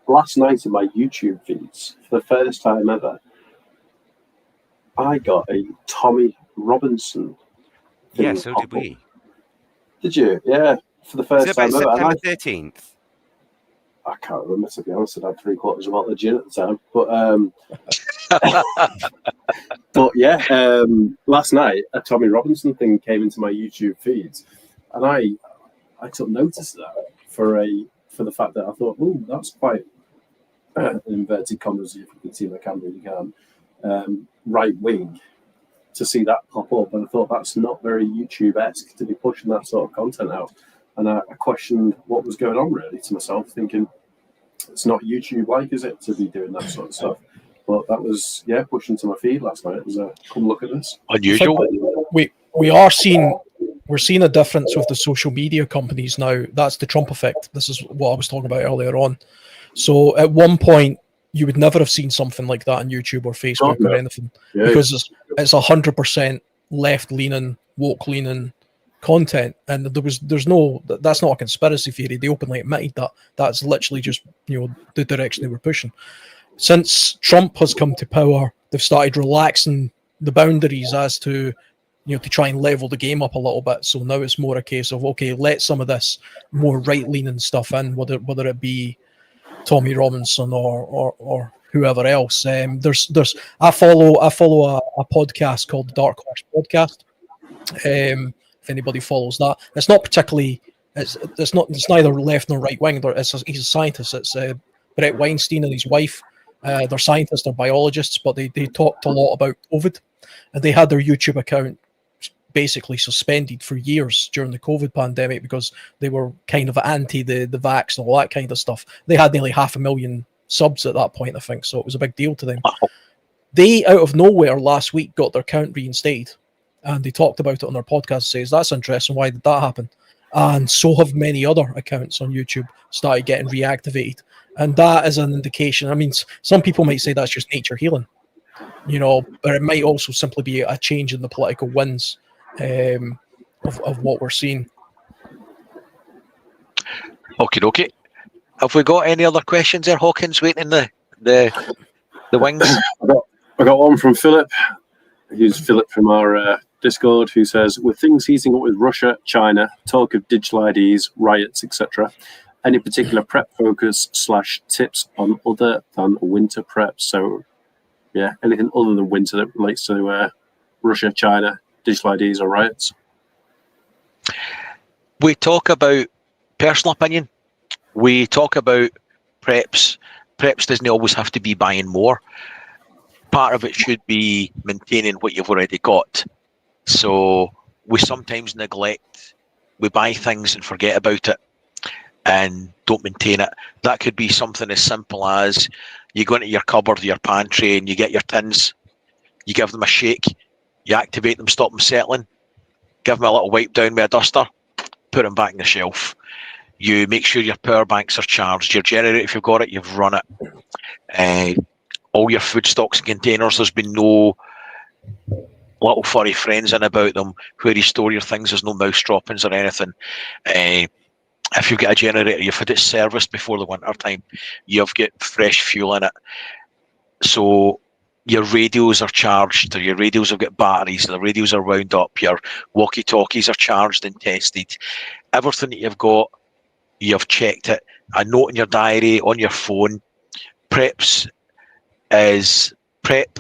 Last night in my YouTube feeds, for the first time ever, I got a Tommy Robinson. Yeah, so did we. Did you? Yeah, for the first time ever. September 13th. I can't remember, to be honest. I had 3/4 of a bottle of gin at the time. But yeah, last night a Tommy Robinson thing came into my YouTube feeds, and I took notice of that for the fact that I thought, oh, that's quite inverted commas. If you can see my camera, you can. Right wing, to see that pop up, and I thought that's not very YouTube-esque to be pushing that sort of content out. And I questioned what was going on, really, to myself, thinking it's not YouTube-like, is it, to be doing that sort of stuff? But that was, pushing to my feed last night. It was come look at this. Unusual. We're seeing a difference with the social media companies now. That's the Trump effect. This is what I was talking about earlier on. So at one point, you would never have seen something like that on YouTube or Facebook or anything, because it's 100% left-leaning, woke-leaning content, and that's not a conspiracy theory. They openly admitted that. That's literally just the direction they were pushing. Since Trump has come to power, they've started relaxing the boundaries as to, to try and level the game up a little bit. So now it's more a case of, okay, let some of this more right-leaning stuff in, whether it be Tommy Robinson or whoever else. I follow a podcast called the Dark Horse Podcast. If anybody follows that, it's not particularly. It's neither left nor right wing. He's a scientist. It's Brett Weinstein and his wife. They're scientists, they're biologists, but they talked a lot about COVID, and they had their YouTube account basically suspended for years during the COVID pandemic because they were kind of anti the vax and all that kind of stuff. They had nearly 500,000 subs at that point, I think, so it was a big deal to them. They, out of nowhere, last week got their account reinstated, and they talked about it on their podcast. Says that's interesting. Why did that happen? And so have many other accounts on YouTube started getting reactivated, and that is an indication. I mean, some people might say that's just nature healing, but it might also simply be a change in the political winds of what we're seeing. Okay. Have we got any other questions there, Hawkins, waiting in the wings? I got one from Philip, who's Philip from our Discord, who says, with things heating up with Russia, China, talk of digital IDs, riots, etc., any particular prep focus / tips on other than winter prep? So, yeah, anything other than winter that relates to Russia, China, digital IDs or riots? We talk about personal opinion. We talk about preps. Preps doesn't always have to be buying more. Part of it should be maintaining what you've already got. So we sometimes neglect, we buy things and forget about it and don't maintain it. That could be something as simple as you go into your cupboard or your pantry and you get your tins, you give them a shake, you activate them, stop them settling, give them a little wipe down with a duster, put them back on the shelf. You make sure your power banks are charged, your generator, if you've got it, you've run it. All your food stocks and containers, there's been no little furry friends in about them. Where you store your things, there's no mouse droppings or anything. If you've got a generator, you've had it serviced before the winter time, you've got fresh fuel in it. So your radios are charged, or your radios have got batteries, the radios are wound up, your walkie-talkies are charged and tested. Everything that you've got, you've checked it. A note in your diary, on your phone. Prep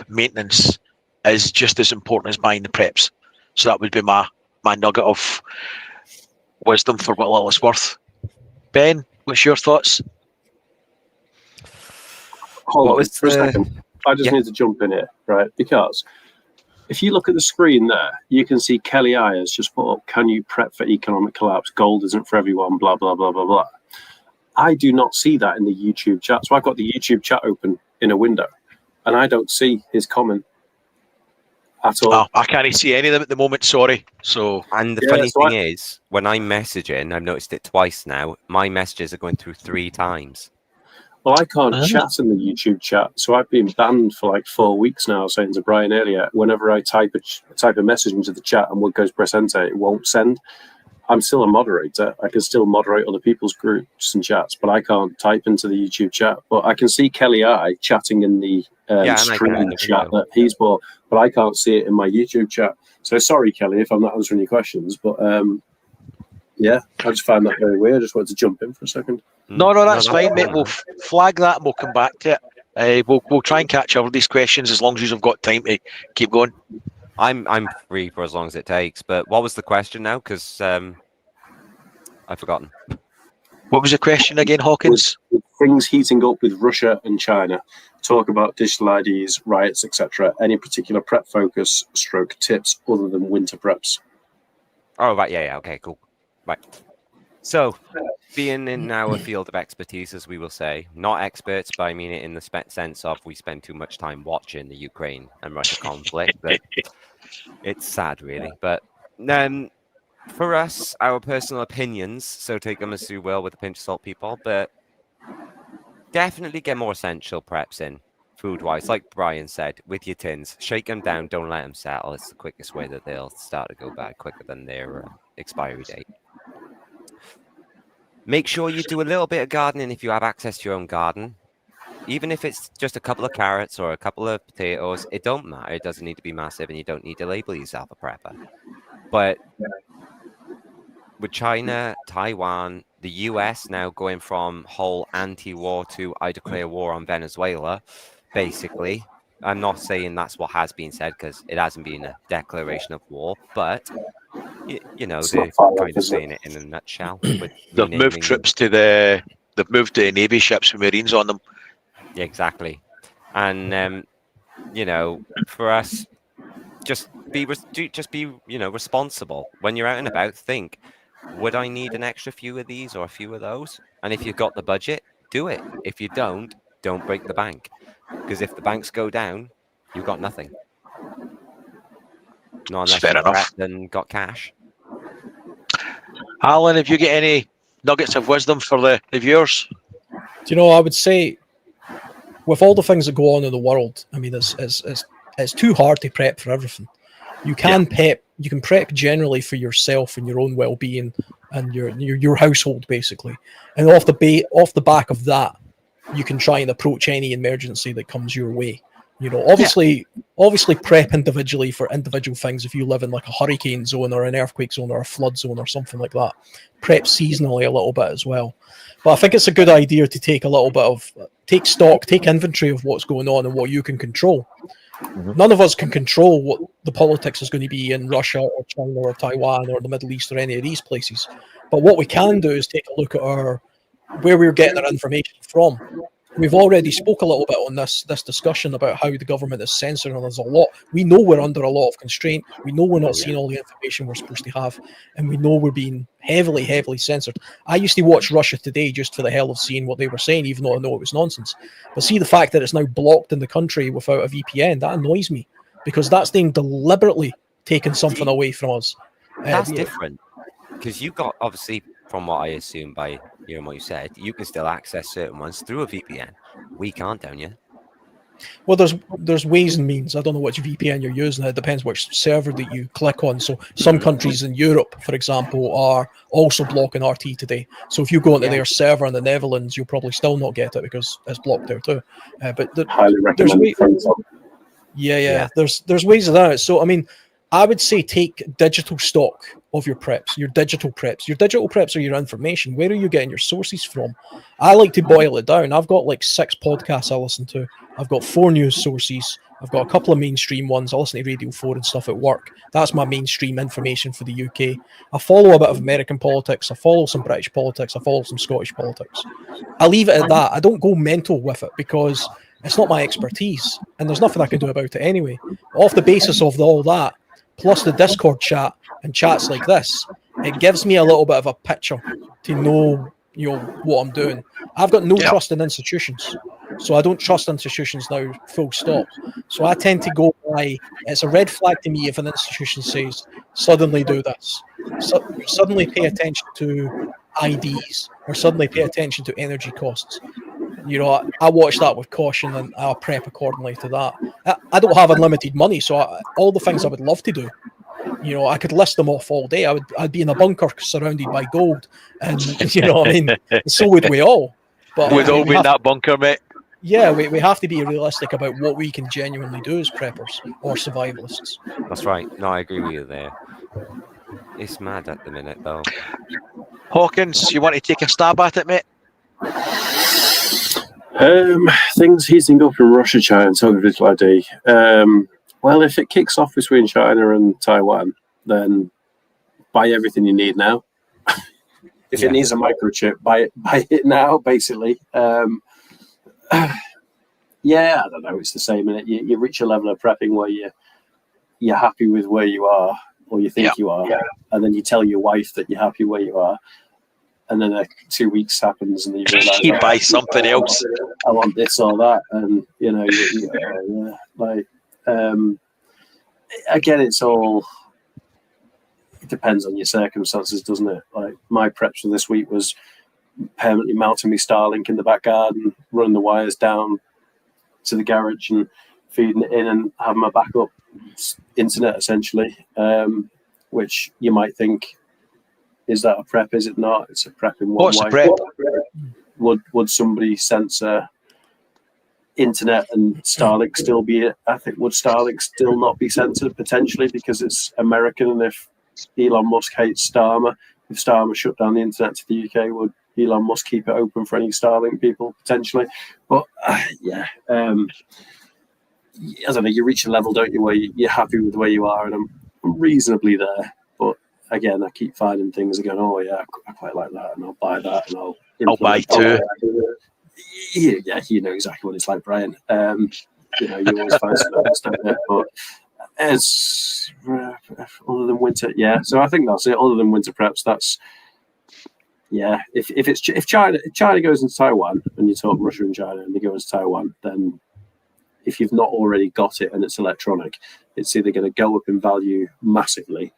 maintenance is just as important as buying the preps. So that would be my nugget of wisdom for what little it's worth. Ben, what's your thoughts? Hold on for a second. I just need to jump in here, right? Because if you look at the screen there, you can see Kelly I has just put up, can you prep for economic collapse? Gold isn't for everyone, blah, blah, blah, blah, blah. I do not see that in the YouTube chat. So I've got the YouTube chat open in a window, and I don't see his comment at all. Oh, I can't see any of them at the moment, sorry. And the funny thing is, when I'm messaging, I've noticed it twice now, my messages are going through 3 times. Well, I can't chat in the YouTube chat, so I've been banned for like 4 weeks now, saying to Brian earlier, whenever I type a message into the chat and what goes press enter, it won't send. I'm still a moderator. I can still moderate other people's groups and chats, but I can't type into the YouTube chat. But I can see Kelly I chatting in the stream chat that he's bought, but I can't see it in my YouTube chat. So sorry, Kelly, if I'm not answering your questions, but yeah, I just find that very weird. I just wanted to jump in for a second. No, that's fine, mate. We'll flag that and we'll come back to it. We'll try and catch up with these questions as long as you've got time to keep going. I'm free for as long as it takes. But what was the question now? Because I've forgotten. What was the question again, Hawkins? With things heating up with Russia and China, talk about digital IDs, riots, etc. Any particular prep focus / tips other than winter preps? Oh, right. Yeah. Okay, cool. Right. So, being in our field of expertise, as we will say, not experts, but I mean it in the sense of we spend too much time watching the Ukraine and Russia conflict. But it's sad, really. But for us, our personal opinions, so take them as you will with a pinch of salt, people, but definitely get more essential preps in, food-wise. Like Brian said, with your tins, shake them down, don't let them settle. It's the quickest way that they'll start to go bad quicker than their expiry date. Make sure you do a little bit of gardening if you have access to your own garden. even if it's just a couple of carrots or a couple of potatoes, it don't matter. It doesn't need to be massive, and you don't need to label yourself a prepper. But with China, Taiwan, the US now going from whole anti-war to I declare war on Venezuela, basically. I'm not saying that's what has been said because it hasn't been a declaration of war, but you know, It's they're not far off, kind of is it? saying it in a nutshell. With They've moved renaming troops to the. They've moved to Navy ships with Marines on them. Yeah, exactly. And you know, for us, just be responsible when you're out and about. Think, would I need an extra few of these or a few of those? And if you've got the budget, do it. If you don't break the bank, because if the banks go down, you've got nothing. Not It's unless fair you enough. prepped and got cash. Alan, have you got any nuggets of wisdom for the viewers? Do you know, I would say, with all the things that go on in the world, I mean, it's too hard to prep for everything. You can prep generally for yourself and your own well-being and your household, basically. And off the back of that, you can try and approach any emergency that comes your way. You know, obviously prep individually for individual things. If you live in like a hurricane zone or an earthquake zone or a flood zone or something like that, prep seasonally a little bit as well. But I think it's a good idea to take a little bit of take inventory of what's going on and what you can control. None of us can control what the politics is going to be in Russia or China or Taiwan or the Middle East or any of these places. But what we can do is take a look at where we're getting our information from. We've already spoke a little bit on this discussion about how the government is censoring us a lot. We know we're under a lot of constraint. We know we're not seeing all the information we're supposed to have, and we know we're being heavily, heavily censored. I used to watch Russia Today just for the hell of seeing what they were saying, even though I know it was nonsense. But see the fact that it's now blocked in the country without a VPN, that annoys me, because that's being deliberately taking something away from us. That's different, because you got, obviously, from what I assume by what you said, you can still access certain ones through a VPN. We can't, don't you? Well, there's ways and means. I don't know which VPN you're using. It depends which server that you click on. So some countries in Europe, for example, are also blocking RT today. So if you go into their server in the Netherlands, you'll probably still not get it because it's blocked there too. But Highly recommend it. There's ways of that. So I mean, I would say take digital stock of your preps, your digital preps. Your digital preps are your information. Where are you getting your sources from? I like to boil it down. I've got like 6 podcasts I listen to. I've got 4 news sources. I've got a couple of mainstream ones. I listen to Radio 4 and stuff at work. That's my mainstream information for the UK. I follow a bit of American politics. I follow some British politics. I follow some Scottish politics. I leave it at that. I don't go mental with it because it's not my expertise and there's nothing I can do about it anyway. Off the basis of all that, plus the Discord chat and chats like this, it gives me a little bit of a picture to know, what I'm doing. I've got no trust in institutions, so I don't trust institutions now, full stop. So I tend to go by, it's a red flag to me if an institution says, suddenly do this. Suddenly pay attention to IDs, or suddenly pay attention to energy costs. I watch that with caution and I'll prep accordingly to that. I don't have unlimited money, so all the things I would love to do, I could list them off all day. I'd be in a bunker surrounded by gold, and what I mean. So would we all. But we'd all be in that bunker, mate. Yeah, we have to be realistic about what we can genuinely do as preppers or survivalists. That's right. No, I agree with you there. It's mad at the minute, though. Hawkins, you want to take a stab at it, mate? Things heating up in Russia, China, talking little ID. Well, if it kicks off between China and Taiwan, then buy everything you need now. If it needs a microchip, buy it now, basically. I don't know. It's the same. You reach a level of prepping where you're happy with where you are, or you think you are, and then you tell your wife that you're happy where you are. And then 2 weeks happens, and you realize you buy something else. I want this or that, and again, it depends on your circumstances, doesn't it? Like my preps for this week was permanently mounting my Starlink in the back garden, running the wires down to the garage, and feeding it in, and having my backup internet essentially, which you might think. Is that a prep? Is it not? It's a prep in one way. What's a prep? Would somebody censor internet and Starlink still be? I think would Starlink still not be censored potentially because it's American, and if Elon Musk hates Starmer, if Starmer shut down the internet to the UK, would Elon Musk keep it open for any Starlink people potentially? But yeah. I don't know, you reach a level, don't you, where you're happy with where you are, and I'm reasonably there. But again, I keep finding things and going, oh yeah, I quite like that, and I'll buy that, and I'll buy two. Yeah, you know exactly what it's like, Brian. You always find something else, don't you? But as other than winter, yeah. So I think that's it. Other than winter preps, that's yeah. If China goes into Taiwan, and you talk Russia and China, and they go into Taiwan, then if you've not already got it and it's electronic, it's either going to go up in value massively,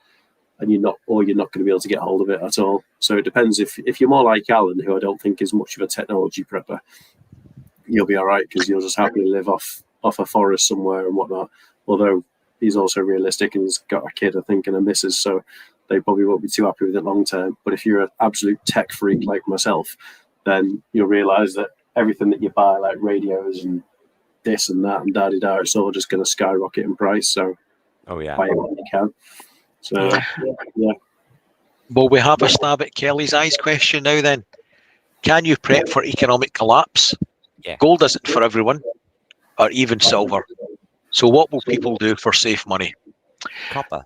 and you're not going to be able to get hold of it at all. So it depends. If you're more like Alan, who I don't think is much of a technology prepper, you'll be all right because you'll just happily live off a forest somewhere and whatnot. Although he's also realistic and he's got a kid, I think, and a missus, so they probably won't be too happy with it long term. But if you're an absolute tech freak like myself, then you'll realise that everything that you buy, like radios and this and that and da-di-da, it's all just going to skyrocket in price. So oh yeah, buy it when you can. So yeah. Well, we have a stab at Kelly's eyes question now then. Can you prep for economic collapse? Yeah. Gold isn't for everyone, or even silver. So what will people do for safe money? Copper.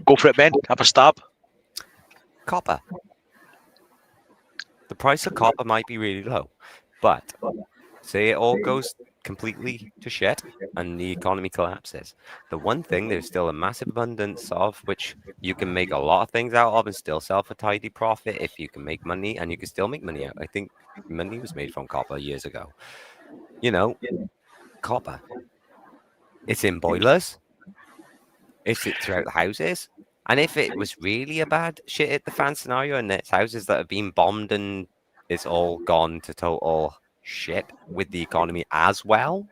Go for it, Ben. Have a stab. Copper. The price of copper might be really low, but say it all goes completely to shit and the economy collapses. The one thing there's still a massive abundance of, which you can make a lot of things out of and still sell for tidy profit if you can make money, and you can still make money out. I think money was made from copper years ago. Copper. It's in boilers. It's throughout the houses. And if it was really a bad shit at the fan scenario and it's houses that have been bombed and it's all gone to total shit with the economy as well.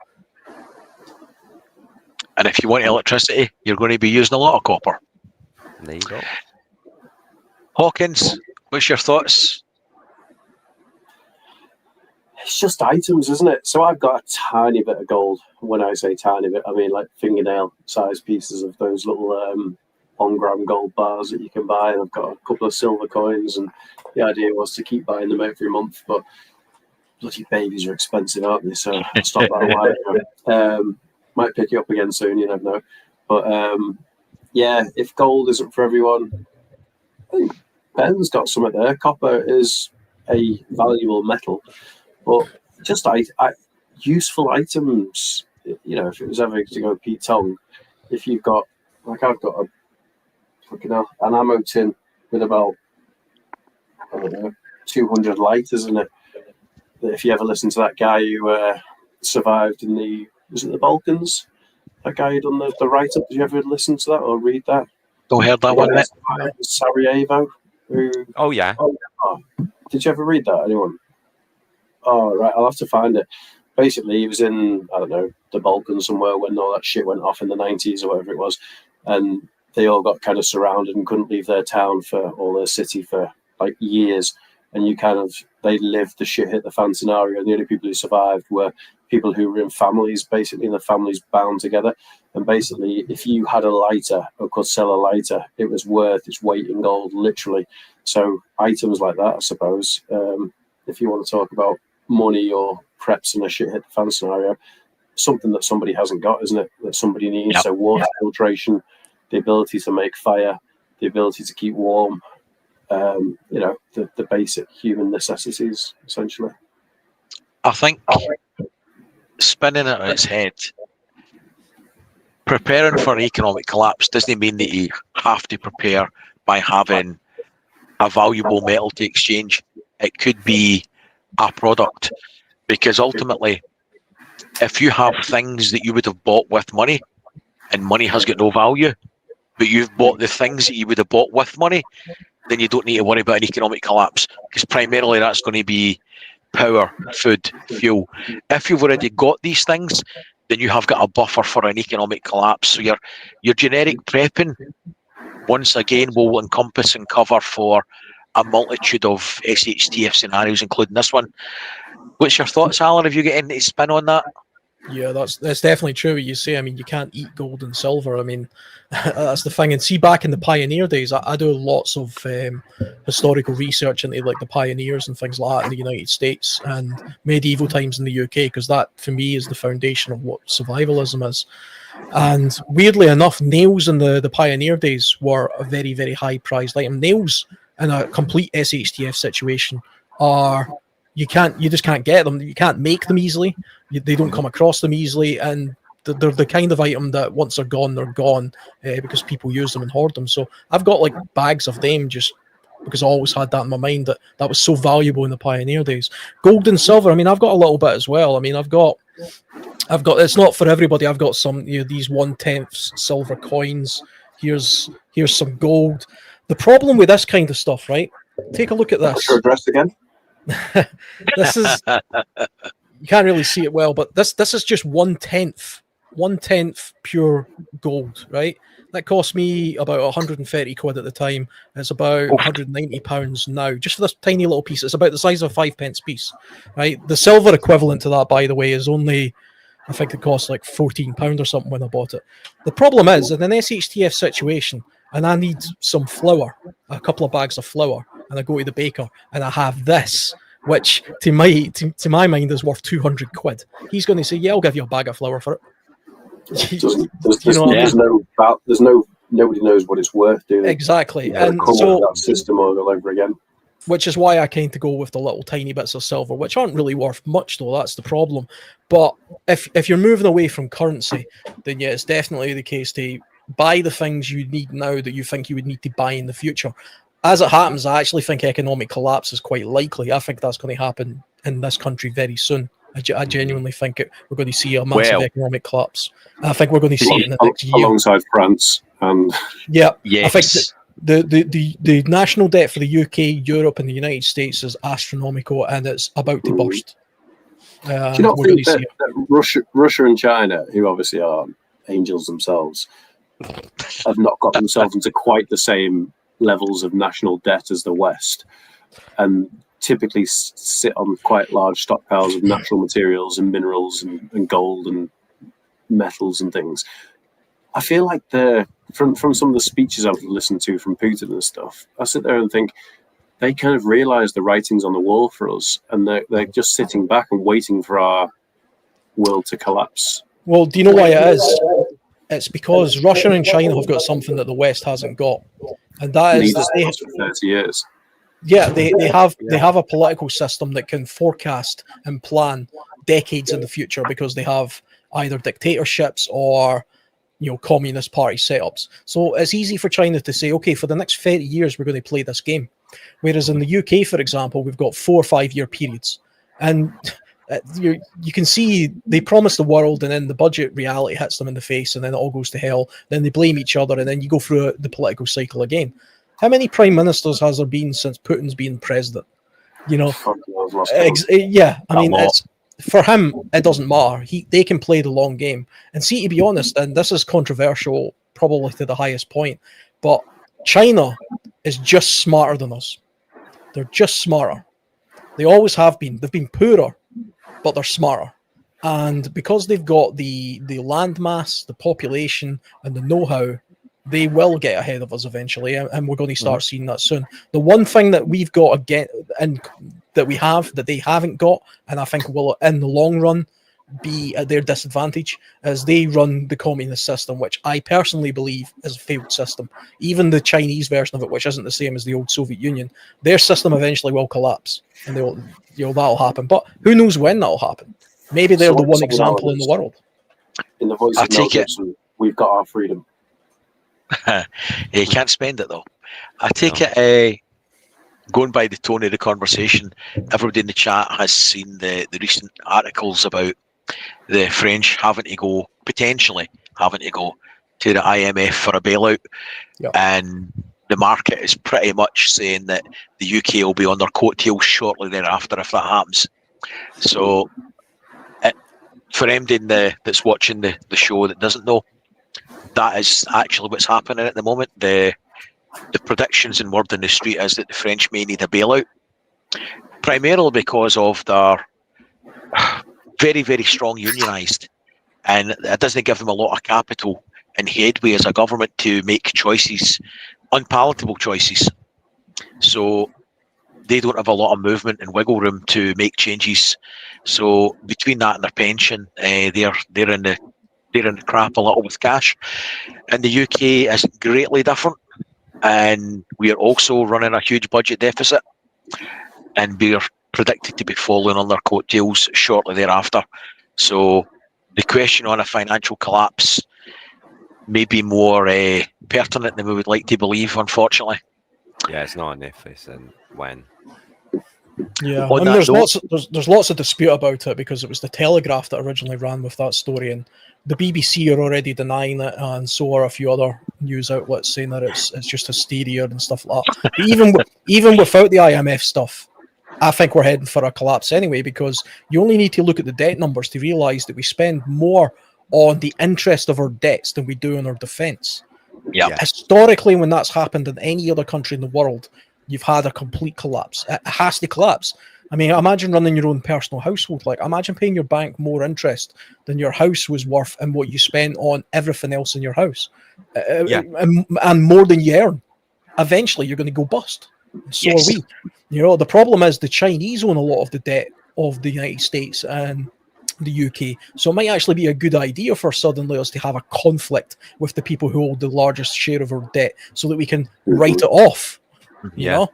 And if you want electricity, you're going to be using a lot of copper. There you go. Hawkins, what's your thoughts? It's just items, isn't it? So I've got a tiny bit of gold. When I say tiny bit, I mean like fingernail size pieces of those little 1 gram gold bars that you can buy. And I've got a couple of silver coins, and the idea was to keep buying them every month. But bloody babies are expensive, aren't they? So I stopped that a while ago. Might pick you up again soon, you never know. But yeah, if gold isn't for everyone, I think Ben's got some of there. Copper is a valuable metal, but just useful items. If it was ever to go Pete Tong, if you've got, like I've got an ammo tin with about, I don't know, 200 lighters in it. If you ever listen to that guy who survived in was it the Balkans? That guy who done the write-up. Did you ever listen to that or read that? Don't heard that one, mate. Sarajevo. Oh yeah. Did you ever read that? Anyone? Oh right, I'll have to find it. Basically, he was in, I don't know, the Balkans somewhere when all that shit went off in the 90s or whatever it was, and they all got kind of surrounded and couldn't leave their town or their city for like years. And they lived the shit hit the fan scenario. And the only people who survived were people who were in families, basically, and the families bound together. And basically, if you had a lighter or could sell a lighter, it was worth its weight in gold, literally. So items like that, I suppose. If you want to talk about money or preps in a shit hit the fan scenario, something that somebody hasn't got, isn't it? That somebody needs. Yep. So water filtration, the ability to make fire, the ability to keep warm. The basic human necessities, essentially. I think spinning it on its head, preparing for an economic collapse doesn't mean that you have to prepare by having a valuable metal to exchange. It could be a product, because ultimately, if you have things that you would have bought with money and money has got no value, but you've bought the things that you would have bought with money, then you don't need to worry about an economic collapse, because primarily that's going to be power, food, fuel. If you've already got these things, then you have got a buffer for an economic collapse. So your generic prepping, once again, will encompass and cover for a multitude of SHTF scenarios, including this one. What's your thoughts, Alan? Have you got any spin on that? Yeah, that's definitely true what you say. I mean, you can't eat gold and silver. I mean, that's the thing. And see, back in the pioneer days, I do lots of historical research into like the pioneers and things like that in the United States and medieval times in the UK, because that for me is the foundation of what survivalism is. And weirdly enough, nails in the pioneer days were a very, very high prized item. Nails in a complete SHTF situation are you just can't get them. You can't make them easily. They don't come across them easily, and they're the kind of item that once they're gone because people use them and hoard them. So I've got like bags of them just because I always had that in my mind that was so valuable in the pioneer days. Gold and silver. I mean, I've got a little bit as well. I mean, I've got. It's not for everybody. I've got some these 1/10 silver coins. Here's some gold. The problem with this kind of stuff, right? Take a look at this. What's your address again? This is you can't really see it well, but this is just 1/10 pure gold, right? That cost me about 130 quid at the time. It's about 190 pounds now, just for this tiny little piece. It's about the size of a 5p piece, right? The silver equivalent to that, by the way, is only, I think it cost like £14 or something when I bought it. The problem is, in an SHTF situation, and I need some flour, a couple of bags of flour, and I go to the baker and I have this, which to my mind is worth 200 quid. He's going to say, "Yeah, I'll give you a bag of flour for it." Nobody knows what it's worth, do they? Exactly, and so that system all over again. Which is why I kind of go with the little tiny bits of silver, which aren't really worth much, though. That's the problem. But if you're moving away from currency, then yeah, it's definitely the case to buy the things you need now that you think you would need to buy in the future. As it happens, I actually think economic collapse is quite likely. I think that's going to happen in this country very soon. I genuinely think we're going to see a massive economic collapse. I think we're going to see it in the next year. Alongside France. Yeah, yes. I think the national debt for the UK, Europe, and the United States is astronomical, and it's about to burst. Do you not think that Russia and China, who obviously are angels themselves, have not got themselves into quite the same levels of national debt as the West, and typically sit on quite large stockpiles of natural materials and minerals and gold and metals and things? I feel like from some of the speeches I've listened to from Putin and stuff, I sit there and think they kind of realise the writing's on the wall for us, and they're just sitting back and waiting for our world to collapse. Well, do you know why it is? It's because Russia and China have got something that the West hasn't got, and that is that they have 30 years. Yeah, they have a political system that can forecast and plan decades in the future because they have either dictatorships or communist party setups. So it's easy for China to say, okay, for the next 30 years we're going to play this game. Whereas in the UK, for example, we've got 4 or 5 year periods, and you can see they promise the world, and then the budget reality hits them in the face, and then it all goes to hell. Then they blame each other, and then you go through the political cycle again. How many prime ministers has there been since Putin's been president? Yeah, I mean, for him, it doesn't matter. They can play the long game. And see, to be honest, and this is controversial, probably to the highest point, but China is just smarter than us. They're just smarter. They always have been. They've been poorer, but they're smarter. And because they've got the land mass, the population, and the know-how, they will get ahead of us eventually, and we're going to start seeing that soon. The one thing that we've got again, and that we have that they haven't got, and I think will in the long run be at their disadvantage, is they run the communist system, which I personally believe is a failed system. Even the Chinese version of it, which isn't the same as the old Soviet Union, their system eventually will collapse, and that'll happen. But who knows when that'll happen? Maybe they're the one example in the world. In the voice of Mel Gibson, we've got our freedom. You can't spend it though. I take it, going by the tone of the conversation, everybody in the chat has seen the recent articles about the French potentially having to go to the IMF for a bailout. Yep. And the market is pretty much saying that the UK will be on their coattails shortly thereafter if that happens. So for anybody that's watching the show that doesn't know, that is actually what's happening at the moment. The predictions and word in the street is that the French may need a bailout, primarily because of their very, very strong unionised, and it doesn't give them a lot of capital and headway as a government to make choices, unpalatable choices. So they don't have a lot of movement and wiggle room to make changes. So between that and their pension, they're in the crap a little with cash. And the UK is greatly different, and we are also running a huge budget deficit, and we are predicted to be falling on their coattails shortly thereafter. So the question on a financial collapse may be more pertinent than we would like to believe, unfortunately. Yeah, it's not an if, it's a when. Yeah, On I mean, that there's lots of dispute about it because it was the Telegraph that originally ran with that story, and the BBC are already denying it, and so are a few other news outlets saying that it's just hysteria and stuff like that. But even without the IMF stuff, I think we're heading for a collapse anyway, because you only need to look at the debt numbers to realise that we spend more on the interest of our debts than we do on our defence. Yeah. Historically, when that's happened in any other country in the world, you've had a complete collapse. It has to collapse. I mean, imagine running your own personal household. Like, imagine paying your bank more interest than your house was worth and what you spent on everything else in your house. And more than you earn. Eventually, you're going to go bust. So Yes. are we. You know, the problem is the Chinese own a lot of the debt of the United States and the UK. So it might actually be a good idea for suddenly us to have a conflict with the people who hold the largest share of our debt so that we can write it off. You know,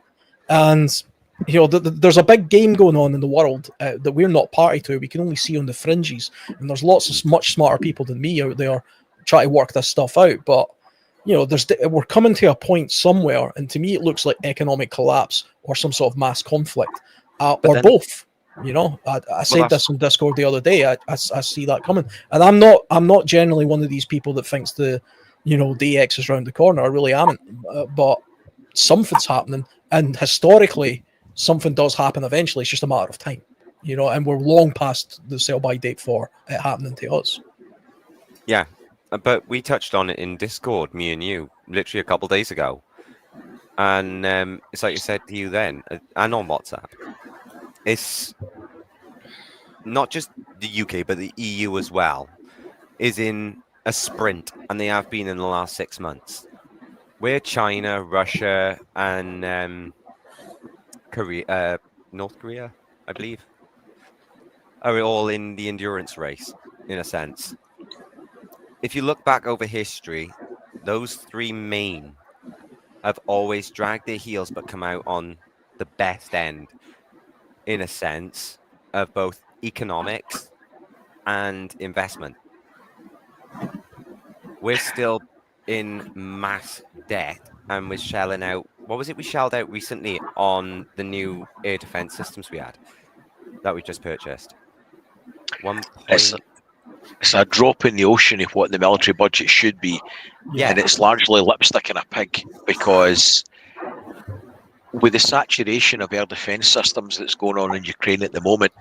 and you know, there's a big game going on in the world that we're not party to. We can only see on the fringes, and there's lots of much smarter people than me out there trying to work this stuff out. But you know, we're coming to a point somewhere, and to me, it looks like economic collapse or some sort of mass conflict, or both. You know, I said this on Discord the other day. I see that coming, and I'm not generally one of these people that thinks the DX is around the corner. I really am, but something's happening, and historically something does happen eventually. It's just a matter of time, you know, and we're long past the sell by date for it happening to us. Yeah, but we touched on it in Discord, me and you, literally a couple of days ago, and it's like you said to you then, and on WhatsApp, it's not just the UK but the EU as well is in a sprint, and they have been in the last 6 months, where China, Russia, and North Korea, I believe, are all in the endurance race, in a sense. If you look back over history, those three main have always dragged their heels but come out on the best end, in a sense, of both economics and investment. We're still in mass debt, and we're shelling out. What was it we shelled out recently on the new air defense systems we had that we just purchased? It's a drop in the ocean of what the military budget should be, and it's largely lipstick in a pig, because with the saturation of air defense systems that's going on in Ukraine at the moment,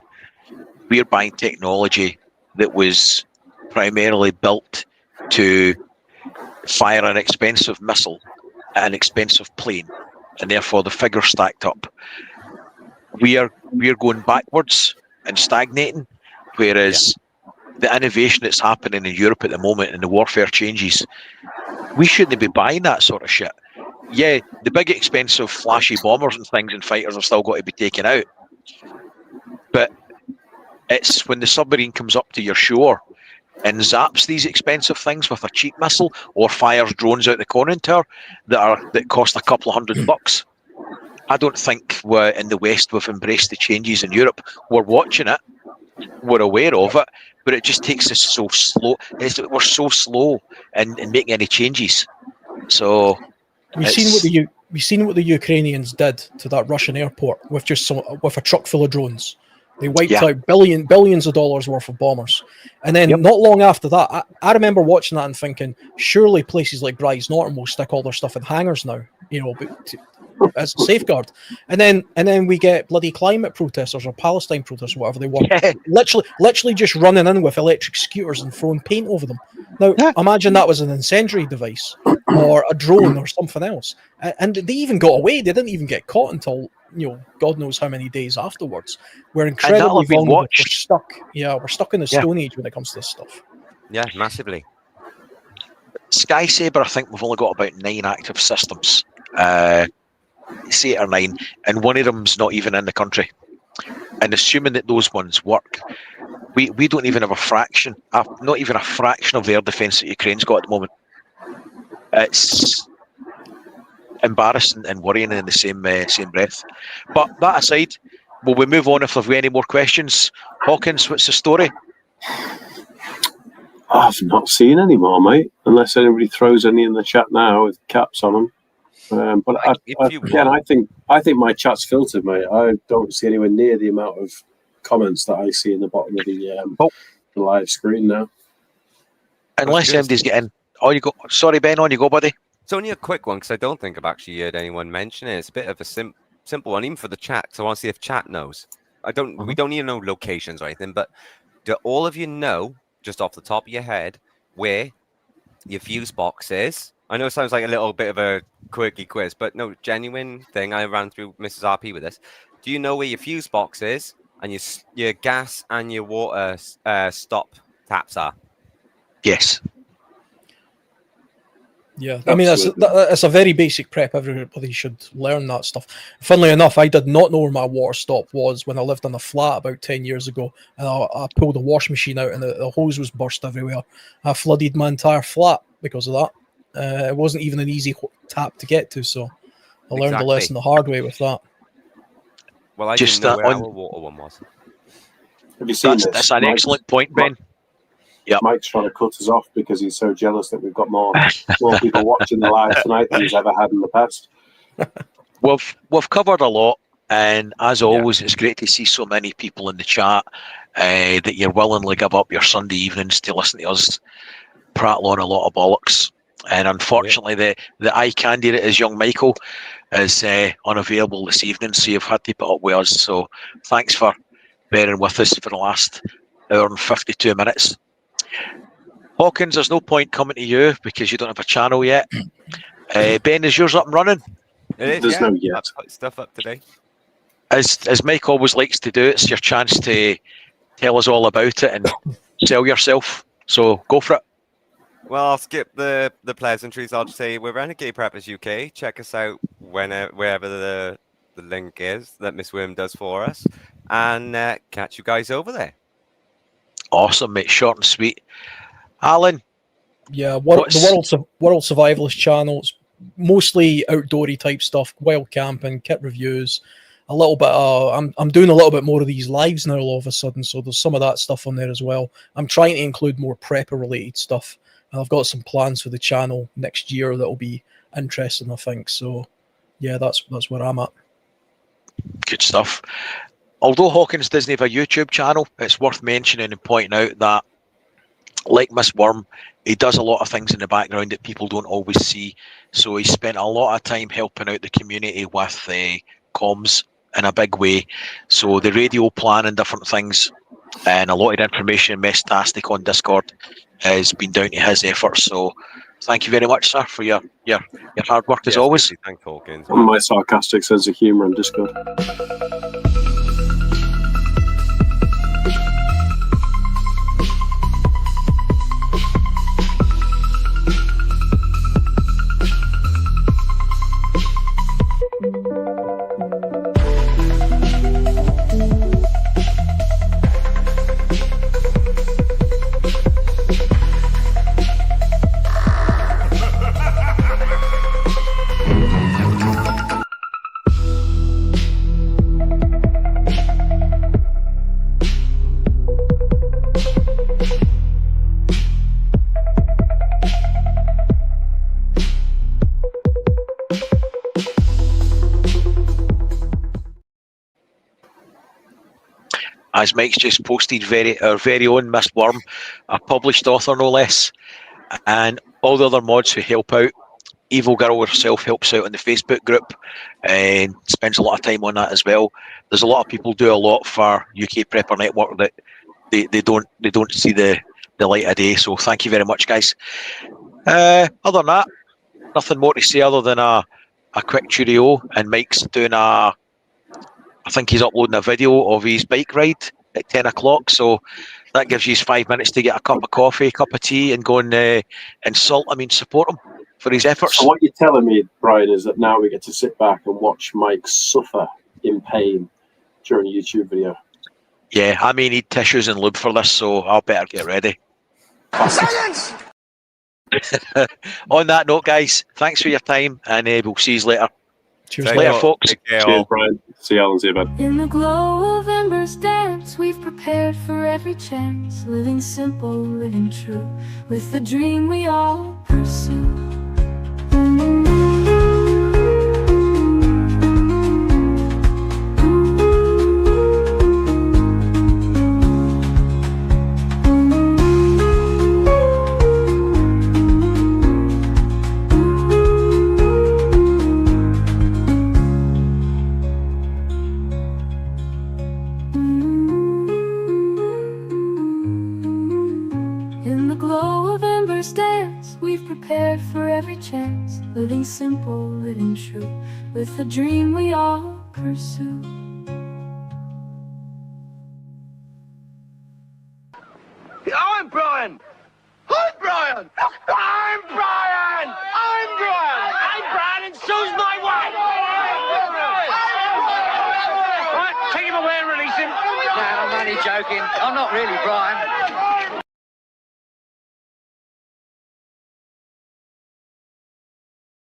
we're buying technology that was primarily built to fire an expensive missile at an expensive plane, and therefore the figure stacked up. We are going backwards and stagnating, whereas the innovation that's happening in Europe at the moment and the warfare changes, we shouldn't be buying that sort of shit. Yeah, the big expensive flashy bombers and things and fighters have still got to be taken out, but it's when the submarine comes up to your shore and zaps these expensive things with a cheap missile, or fires drones out the conning tower that cost a couple of $100. I don't think in the West we've embraced the changes in Europe. We're watching it, we're aware of it, but it just takes us so slow. We're so slow in making any changes. So we've seen what the Ukrainians did to that Russian airport with with a truck full of drones. They wiped out billions of dollars worth of bombers. And then not long after that, I remember watching that and thinking, surely places like Grise Norton will stick all their stuff in hangars now, you know, as a safeguard. And then we get bloody climate protesters or Palestine protesters, whatever they want, literally just running in with electric scooters and throwing paint over them. Now, imagine that was an incendiary device or a drone or something else. And they even got away. They didn't even get caught until, God knows how many days afterwards. We're incredibly vulnerable. We're stuck. Yeah, we're stuck in the Stone Age when it comes to this stuff. Yeah, massively. Sky Sabre, I think we've only got about 9 active systems. It's 8 or 9, and one of them's not even in the country. And assuming that those ones work, we don't even have not even a fraction of the air defence that Ukraine's got at the moment. It's embarrassing and worrying in the same breath. But that aside, will we move on if there've any more questions? Hawkins, what's the story? I've not seen any more, mate, unless anybody throws any in the chat now with caps on them. But I think my chat's filtered, mate. I don't see anywhere near the amount of comments that I see in the bottom of the live screen now. Unless somebody's getting... Oh, you go. Sorry, Ben, on you go, buddy. It's only a quick one because I don't think I've actually heard anyone mention it. It's a bit of a simple one, even for the chat. So I want to see if chat knows. We don't need to know locations or anything, but do all of you know, just off the top of your head, where your fuse box is? I know it sounds like a little bit of a quirky quiz, but no, genuine thing. I ran through Mrs. RP with this. Do you know where your fuse box is and your gas and your water stop taps are? Yes. Yeah, I mean, that's a very basic prep. Everybody should learn that stuff. Funnily enough, I did not know where my water stop was when I lived in a flat about 10 years ago. And I pulled a wash machine out and the hose was burst everywhere. I flooded my entire flat because of that. It wasn't even an easy tap to get to, so I learned the lesson the hard way with that. Well, I didn't know where our water one was. Have you seen this? That's an excellent point, Ben. Yeah, Mike's trying to cut us off because he's so jealous that we've got more people watching the live tonight than he's ever had in the past. We've covered a lot, and as always, it's great to see so many people in the chat that you're willingly give up your Sunday evenings to listen to us prattle on a lot of bollocks. And unfortunately, the eye candidate is young Michael is unavailable this evening, so you've had to put up with us. So thanks for bearing with us for the last hour and 52 minutes. Hawkins, there's no point coming to you because you don't have a channel yet. Ben, is yours up and running? It is, There's no yet. I've put stuff up today. As Mike always likes to do, it's your chance to tell us all about it and sell yourself. So go for it. Well, I'll skip the pleasantries. I'll just say we're Renegade Preppers UK. Check us out wherever the link is that Miss Worm does for us. And catch you guys over there. Awesome, mate. Short and sweet. Alan? Yeah, the World Survivalist channel. It's mostly outdoory type stuff, wild camping, kit reviews, a little bit I'm doing a little bit more of these lives now all of a sudden, so there's some of that stuff on there as well. I'm trying to include more prepper related stuff. I've got some plans for the channel next year that'll be interesting, I think. So yeah, that's where I'm at. Good stuff. Although Hawkins doesn't have a YouTube channel, it's worth mentioning and pointing out that, like Miss Worm, he does a lot of things in the background that people don't always see. So he spent a lot of time helping out the community with comms in a big way. So the radio plan and different things, and a lot of the information Mestastic on Discord has been down to his efforts. So thank you very much, sir, for your hard work as always. Thanks, Hawkins. And my sarcastic sense of humour on Discord. As Mike's just posted, our very own Miss Worm, a published author no less, and all the other mods who help out. Evil Girl herself helps out in the Facebook group and spends a lot of time on that as well. There's a lot of people do a lot for UK Prepper Network that they don't see the light of day. So thank you very much, guys. Other than that, nothing more to say other than a quick cheerio. And Mike's doing I think he's uploading a video of his bike ride at 10 o'clock. So that gives you 5 minutes to get a cup of coffee, cup of tea, and go and support him for his efforts. So what you're telling me, Brian, is that now we get to sit back and watch Mike suffer in pain during a YouTube video. Yeah, I may need tissues and lube for this, so I'll better get ready. Silence! On that note, guys, thanks for your time, and we'll see you later. Cheers, Take Later, care. folks. Take care, Cheers, all. Brian. See you all and see you, bud. In the glow of embers dance, we've prepared for every chance, living simple, living true, with the dream we all pursue. In the glow of embers dance, we've prepared for every chance, living simple, living true, with the dream we all pursue. I'm Brian! I'm Brian! I'm Brian! I'm Brian! I'm Brian and so's my wife! Right, take him away and release him. No, I'm only joking. I'm not really Brian.